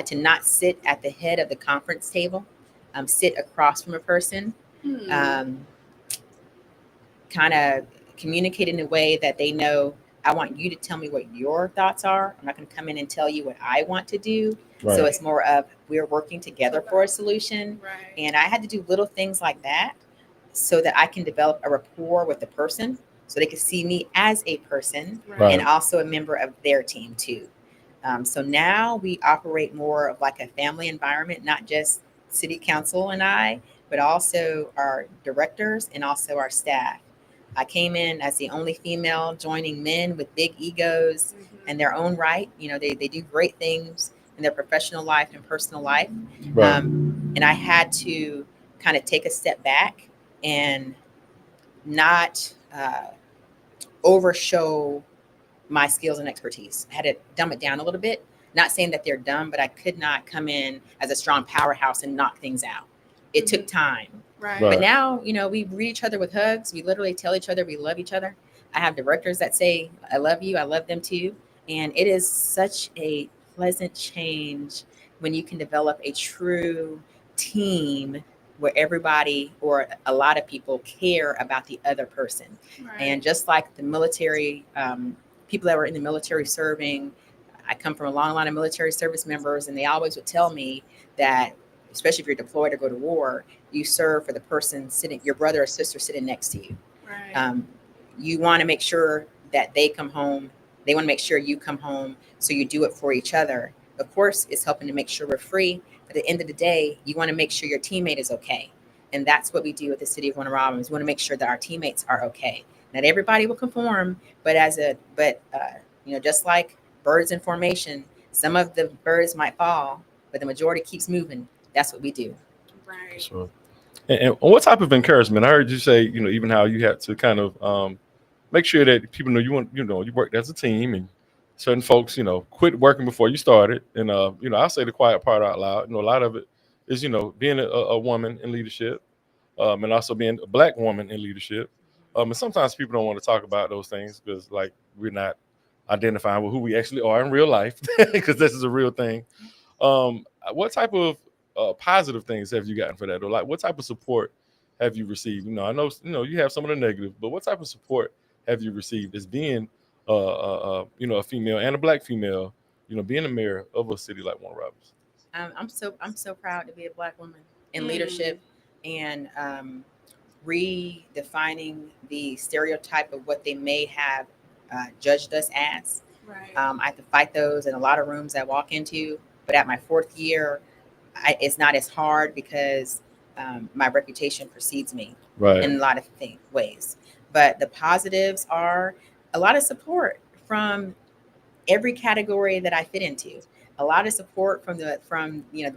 to not sit at the head of the conference table, sit across from a person, kind of communicate in a way that they know, I want you to tell me what your thoughts are. I'm not going to come in and tell you what I want to do. Right. So it's more of we're working together for a solution. Right. And I had to do little things like that so that I can develop a rapport with the person so they can see me as a person Right. and also a member of their team too. So now we operate more of like a family environment, not just city council and I, but also our directors and also our staff. I came in as the only female joining men with big egos and their own right. You know, they do great things in their professional life and personal life. Right. And I had to kind of take a step back and not overshow my skills and expertise. I had to dumb it down a little bit. Not saying that they're dumb, but I could not come in as a strong powerhouse and knock things out. It took time. Right. But now, you know, we greet each other with hugs. We literally tell each other we love each other. I have directors that say, I love you. I love them too. And it is such a pleasant change when you can develop a true team where everybody or a lot of people care about the other person. Right. And just like the military, people that were in the military serving, I come from a long line of military service members, and they always would tell me that, especially if you're deployed or go to war, you serve for the person sitting, your brother or sister sitting next to you. Right. You want to make sure that they come home. They want to make sure you come home. So you do it for each other. Of course, it's helping to make sure we're free. But at the end of the day, you want to make sure your teammate is okay. And that's what we do at the City of Warner Robins. We want to make sure that our teammates are okay. Not everybody will conform, but just like birds in formation, some of the birds might fall, but the majority keeps moving. That's what we do. Right. Sure. And what type of encouragement? I heard you say, you know, even how you had to kind of make sure that people know you worked as a team, and certain folks, you know, quit working before you started. And I'll say the quiet part out loud. You know, a lot of it is, you know, being a woman in leadership, and also being a Black woman in leadership. And sometimes people don't want to talk about those things because, like, we're not identifying with who we actually are in real life, because this is a real thing. What type of positive things have you gotten for that? Or like, what type of support have you received? You know, I know, you know, you have some of the negative, but what type of support have you received as being, a female and a Black female, you know, being a mayor of a city like Warner Robins? I'm so proud to be a Black woman in leadership and redefining the stereotype of what they may have judged us as. Right. I have to fight those in a lot of rooms I walk into. But at my fourth year, it's not as hard because my reputation precedes me Right. in a lot of ways. But the positives are a lot of support from every category that I fit into. A lot of support from the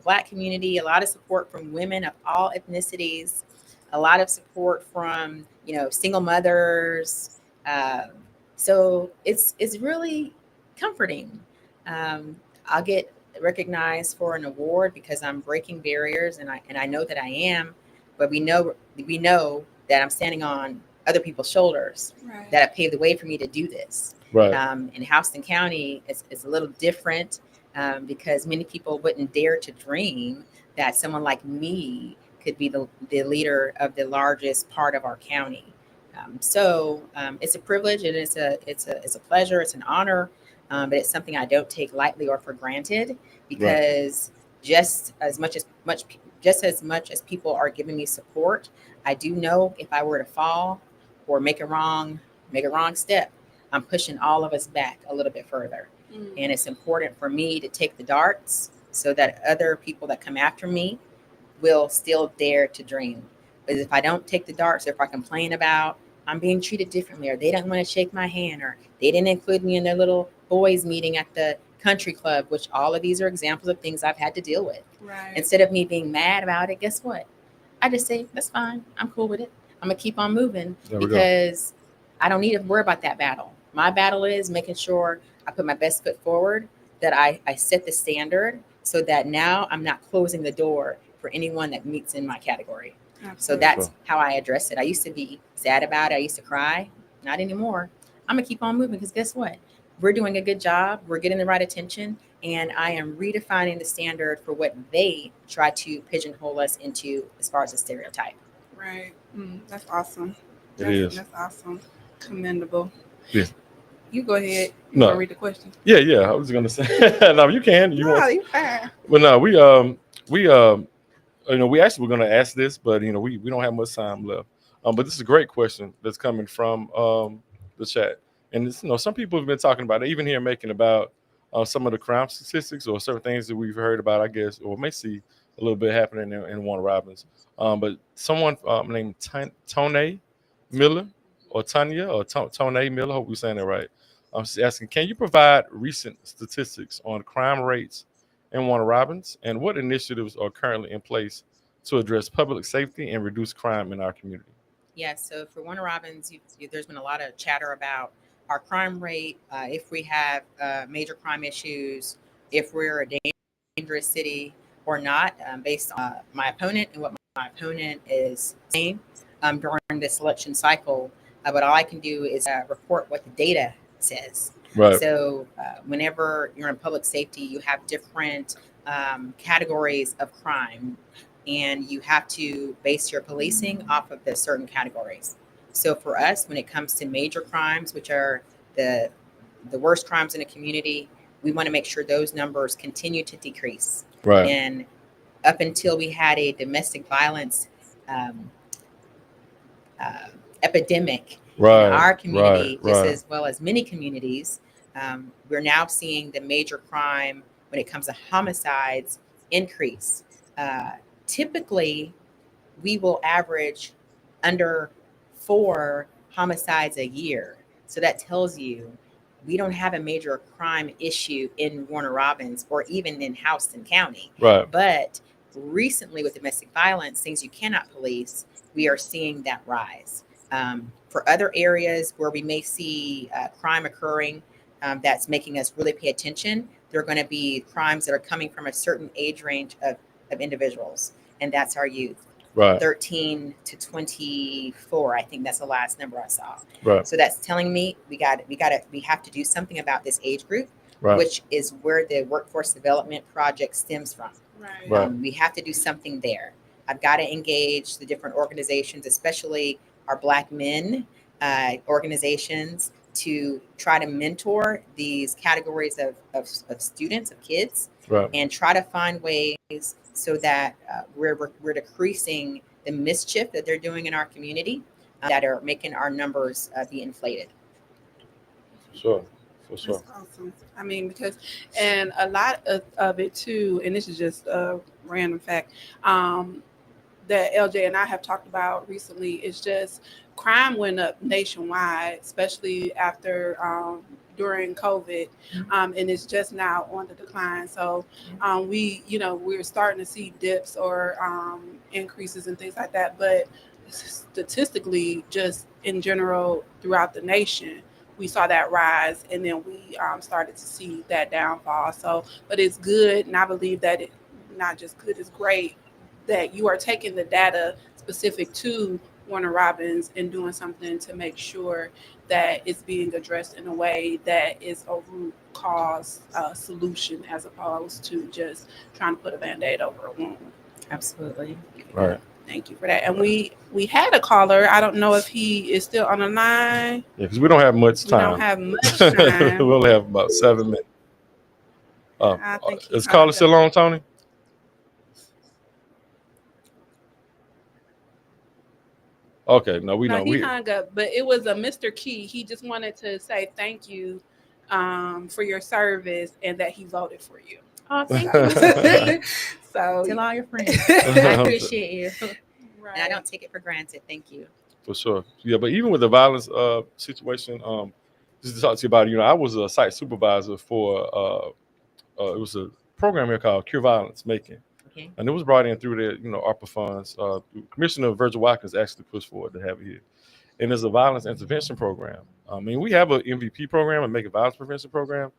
Black community. A lot of support from women of all ethnicities. A lot of support from single mothers. So it's really comforting. I'll get recognized for an award because I'm breaking barriers, and I know that I am. But we know that I'm standing on other people's shoulders Right. that have paved the way for me to do this. Right. In Houston County, it's a little different because many people wouldn't dare to dream that someone like me could be the leader of the largest part of our county. So it's a privilege, and it's a pleasure, it's an honor, but it's something I don't take lightly or for granted because just as much as people are giving me support, I do know if I were to fall or make a wrong step, I'm pushing all of us back a little bit further. And it's important for me to take the darts so that other people that come after me will still dare to dream. But if I don't take the darts, or if I complain about I'm being treated differently, or they don't want to shake my hand, or they didn't include me in their little boys meeting at the country club, which all of these are examples of things I've had to deal with. Right. Instead of me being mad about it, guess what? I just say, that's fine. I'm cool with it. I'm going to keep on moving because I don't need to worry about that battle. My battle is making sure I put my best foot forward, that I set the standard so that now I'm not closing the door for anyone that meets in my category. Absolutely. So that's how I address it. I used to be sad about it. I used to cry. Not anymore. I'm going to keep on moving because guess what? We're doing a good job. We're getting the right attention. And I am redefining the standard for what they try to pigeonhole us into as far as a stereotype. Right. That's awesome. Is. That's awesome. Commendable. Yes. You go ahead. You No. want to read the question? Yeah. I was going to say, no, you can. You fine. But no, we actually were going to ask this, but we don't have much time left. But this is a great question that's coming from the chat, and it's, some people have been talking about it, even here making about some of the crime statistics or certain things that we've heard about, I guess, or may see a little bit happening in Warner Robins. But someone named Tone Miller or Tanya or Tone Miller, I hope we're saying it right. I'm just asking, can you provide recent statistics on crime rates in Warner Robins, and what initiatives are currently in place to address public safety and reduce crime in our community? Yes, so for Warner Robins, there's been a lot of chatter about our crime rate, if we have major crime issues, if we're a dangerous city or not, based on my opponent and what my opponent is saying during this election cycle. But all I can do is report what the data says. Right. So whenever you're in public safety, you have different categories of crime, and you have to base your policing off of the certain categories. So for us, when it comes to major crimes, which are the worst crimes in a community, we want to make sure those numbers continue to decrease. Right. And up until we had a domestic violence epidemic in our community, just as well as many communities, we're now seeing the major crime when it comes to homicides increase. Typically, we will average under 4 homicides a year. So that tells you we don't have a major crime issue in Warner Robins or even in Houston County. Right. But recently with domestic violence, things you cannot police, we are seeing that rise. For other areas where we may see crime occurring that's making us really pay attention, there are going to be crimes that are coming from a certain age range of individuals, and that's our youth. Right. 13 to 24, I think that's the last number I saw. Right. So that's telling me we have to do something about this age group, right. which is where the workforce development project stems from. Right. Right. We have to do something there. I've got to engage the different organizations, especially our Black men organizations, to try to mentor these categories of students, of kids, right. and try to find ways so that we're decreasing the mischief that they're doing in our community that are making our numbers be inflated. Sure. For sure. That's awesome. I mean, because, and a lot of it too, and this is just a random fact, that LJ and I have talked about recently is just crime went up nationwide, especially after during COVID, and it's just now on the decline. So we're starting to see dips or increases and things like that, but statistically, just in general throughout the nation, we saw that rise, and then we started to see that downfall. So, but it's good, and I believe that it not just good, it's great that you are taking the data specific to Warner Robins and doing something to make sure that it's being addressed in a way that is a root cause solution as opposed to just trying to put a Band-Aid over a wound. Absolutely. Right. Thank you for that. And we had a caller. I don't know if he is still on the line. Yeah, because we don't have much time. We don't have much time. We only have about 7 minutes. I think he Is caller still on, Tony? Okay, no, we don't. He hung up, but it was a Mr. Key. He just wanted to say thank you for your service and that he voted for you. Oh, thank you. So tell all your friends. I appreciate you. Right. And I don't take it for granted. Thank you. For sure. Yeah, but even with the violence situation, just to talk to you about it, I was a site supervisor for it was a program here called Cure Violence Making. Okay. And it was brought in through the ARPA funds. Commissioner Virgil Watkins actually pushed forward to have it here. And it's a violence intervention program. I mean, we have an MVP program, a Make It Violence Prevention program,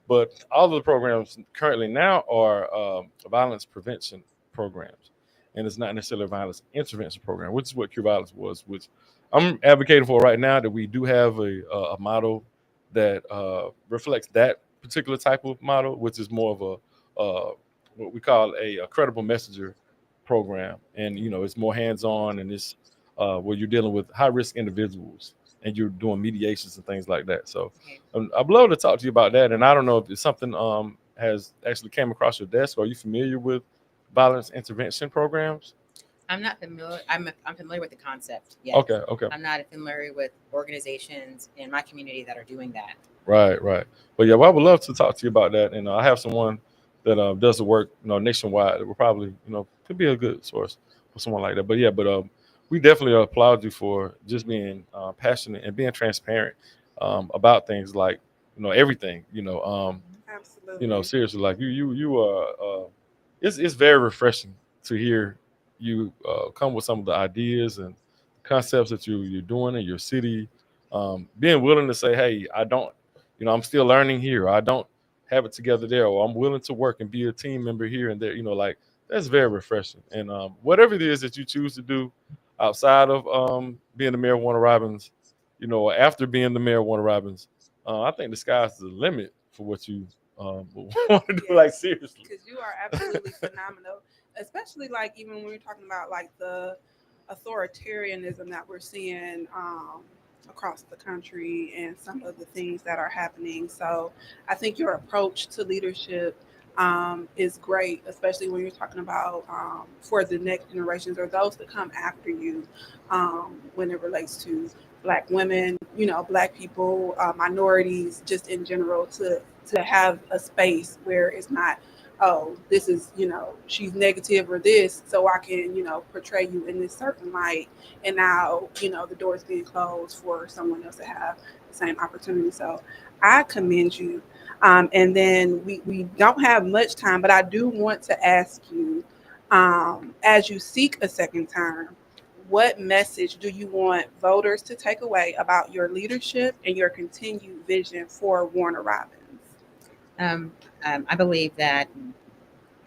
but all of the programs currently now are violence prevention programs. And it's not necessarily a violence intervention program, which is what Cure Violence was, which I'm advocating for right now, that we do have a model that reflects that particular type of model, which is more of a what we call a credible messenger program. And, it's more hands-on, and it's where you're dealing with high-risk individuals and you're doing mediations and things like that. So I'd love to talk to you about that. And I don't know if it's something has actually came across your desk. Are you familiar with violence intervention programs? I'm not familiar. I'm familiar with the concept. Yeah. Okay. I'm not familiar with organizations in my community that are doing that. Right. But yeah, well, I would love to talk to you about that. And I have someone that does the work, nationwide. That will probably, could be a good source for someone like that. But yeah, we definitely applaud you for just being passionate and being transparent about things like, everything. Absolutely. Seriously, like you are. It's very refreshing to hear you come with some of the ideas and concepts that you're doing in your city. Being willing to say, hey, I don't, I'm still learning here. I don't have it together there, or I'm willing to work and be a team member here and there. Like that's very refreshing. And whatever it is that you choose to do outside of being the mayor of Warner Robins, or after being the mayor of Warner Robins, I think the sky's the limit for what you want to do. Like seriously, because you are absolutely phenomenal. Especially like even when we're talking about like the authoritarianism that we're seeing across the country and some of the things that are happening. So I think your approach to leadership is great, especially when you're talking about for the next generations or those that come after you when it relates to Black women, Black people, minorities, just in general, to have a space where it's not, oh, this is, she's negative or this, so I can, portray you in this certain light. And now, the door's being closed for someone else to have the same opportunity. So I commend you. And then we don't have much time, but I do want to ask you, as you seek a second term, what message do you want voters to take away about your leadership and your continued vision for Warner Robins? I believe that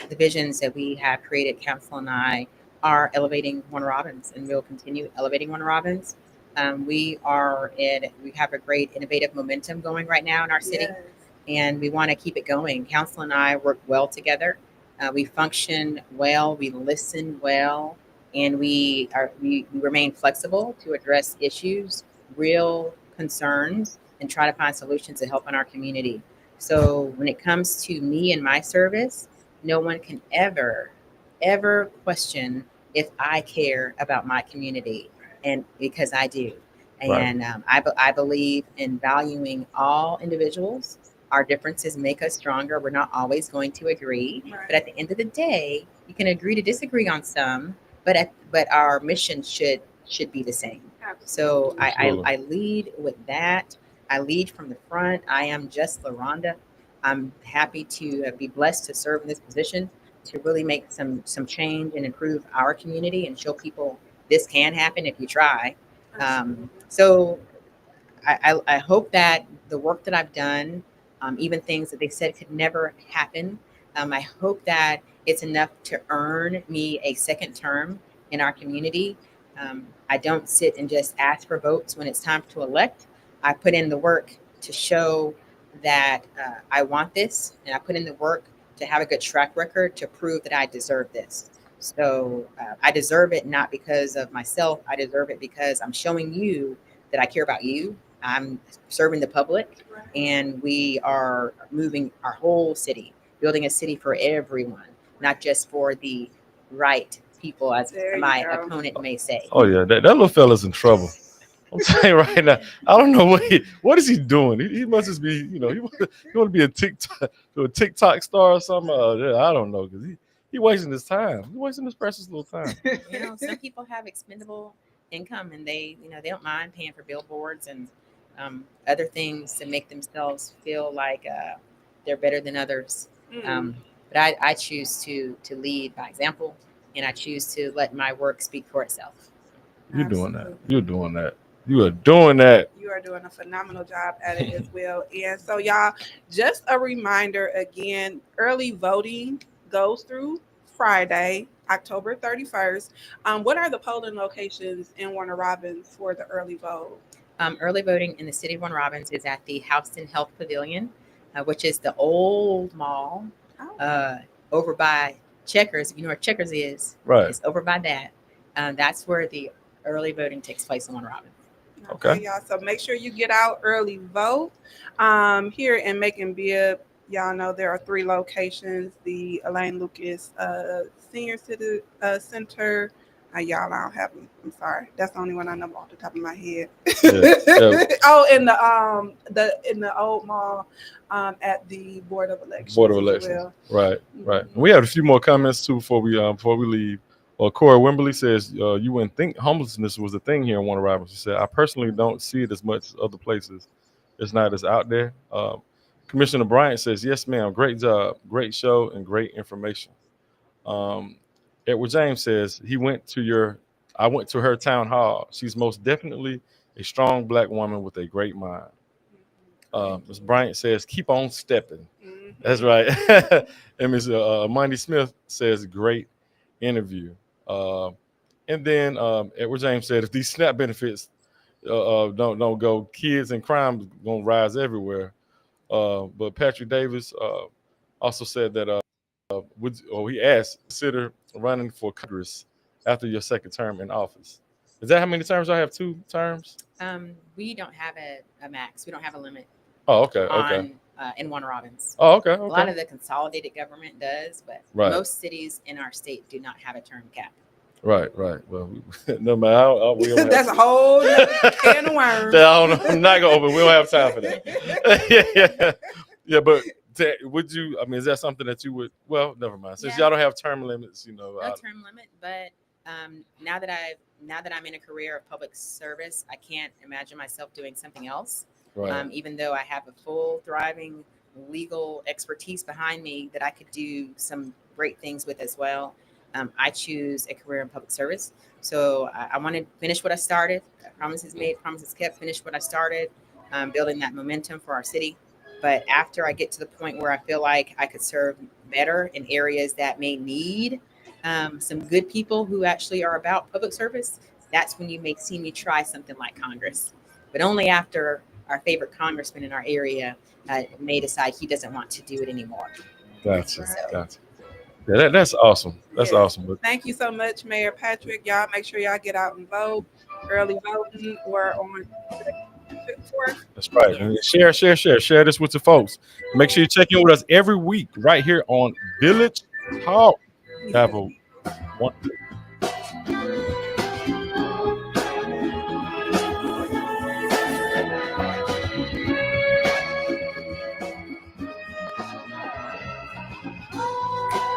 the visions that we have created, Council and I, are elevating Warner Robins, and we'll continue elevating Warner Robins. We have a great innovative momentum going right now in our city, yes. And we want to keep it going. Council and I work well together. We function well, we listen well, and we remain flexible to address issues, real concerns, and try to find solutions to help in our community. So when it comes to me and my service, no one can ever question if I care about my community, and because I do. And right. I believe in valuing all individuals Our differences make us stronger. We're not always going to agree, but at the end of the day, you can agree to disagree on some, but our mission should be the same. So I lead with that. I lead from the front. I am just LaRonda. I'm happy to be blessed to serve in this position, to really make some change and improve our community and show people this can happen if you try. So I hope that the work that I've done, even things that they said could never happen, I hope that it's enough to earn me a second term in our community. I don't sit and just ask for votes when it's time to elect. I put in the work to show that I want this, and I put in the work to have a good track record to prove that I deserve this. So I deserve it not because of myself. I deserve it because I'm showing you that I care about you. I'm serving the public, and we are moving our whole city, building a city for everyone, not just for the right people, as my opponent may say. Oh yeah, that little fella's in trouble. I'm saying right now, I don't know what is he doing. He must just be, he want to be a TikTok star or something. I don't know, because he wasting his time. He wasting his precious little time. Some people have expendable income, and they don't mind paying for billboards and other things to make themselves feel like they're better than others. But I choose to lead by example, and I choose to let my work speak for itself. You're doing that. You're doing that. You are doing that. You are doing a phenomenal job at it as well. And so, y'all, just a reminder again, early voting goes through Friday, October 31st. What are the polling locations in Warner Robins for the early vote? Early voting in the city of Warner Robins is at the Houston Health Pavilion, which is the old mall over by Checkers. If you know where Checkers is, right? It's over by that. That's where the early voting takes place in Warner Robins. Okay, y'all. So make sure you get out early vote. Here in Macon Bibb, y'all know there are 3 locations: the Elaine Lucas Senior Center. Y'all, I don't have them. I'm sorry. That's the only one I know off the top of my head. Yeah. Oh, in the old mall at the Board of Elections. Board of Elections. Right. We have a few more comments too before we leave. Well, Corey Wimberly says, you wouldn't think homelessness was a thing here in Warner Robins. She said, I personally don't see it as much as other places. It's not as out there. Commissioner Bryant says, yes, ma'am. Great job. Great show and great information. Edward James says, I went to her town hall. She's most definitely a strong Black woman with a great mind. Ms. Bryant says, keep on stepping. That's right. And Ms. Monty Smith says, great interview. And then Edward James said, if these SNAP benefits don't go, kids and crime gonna rise everywhere. But Patrick Davis also said that he asked, consider running for Congress after your second term in office. Is that how many terms I have? 2 terms? We don't have a max. We don't have a limit. Oh, okay. In Warner Robins. Oh, okay. A lot of the consolidated government does, but most cities in our state do not have a term cap. Right. Well, no matter how we don't that's a whole can of worms. I'm not gonna open. We don't have time for that. Yeah. But would you? I mean, is that something that you would? Well, never mind. Since y'all don't have term limits, no term limit. But now that I'm in a career of public service, I can't imagine myself doing something else. Right. Even though I have a full, thriving legal expertise behind me that I could do some great things with as well. I choose a career in public service. So I want to finish what I started. Promises made, promises kept, finish what I started, building that momentum for our city. But after I get to the point where I feel like I could serve better in areas that may need some good people who actually are about public service, that's when you may see me try something like Congress. But only after our favorite congressman in our area may decide he doesn't want to do it anymore. Gotcha. Yeah, that's awesome. That's awesome. Thank you so much, Mayor Patrick. Y'all make sure y'all get out and vote. Early voting or on 4th. That's right. And share this with your folks. Make sure you check in with us every week right here on Village Talk. Have a wonderful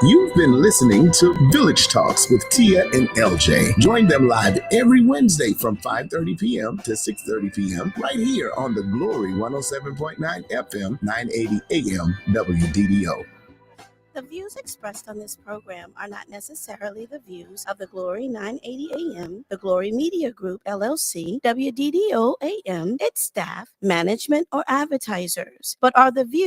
You've been listening to Village Talks with Tia and LJ. Join them live every Wednesday from 5:30 p.m. to 6:30 p.m. right here on the Glory 107.9 FM, 980 AM, WDDO. The views expressed on this program are not necessarily the views of the Glory 980 AM, the Glory Media Group, LLC, WDDO AM, its staff, management, or advertisers, but are the views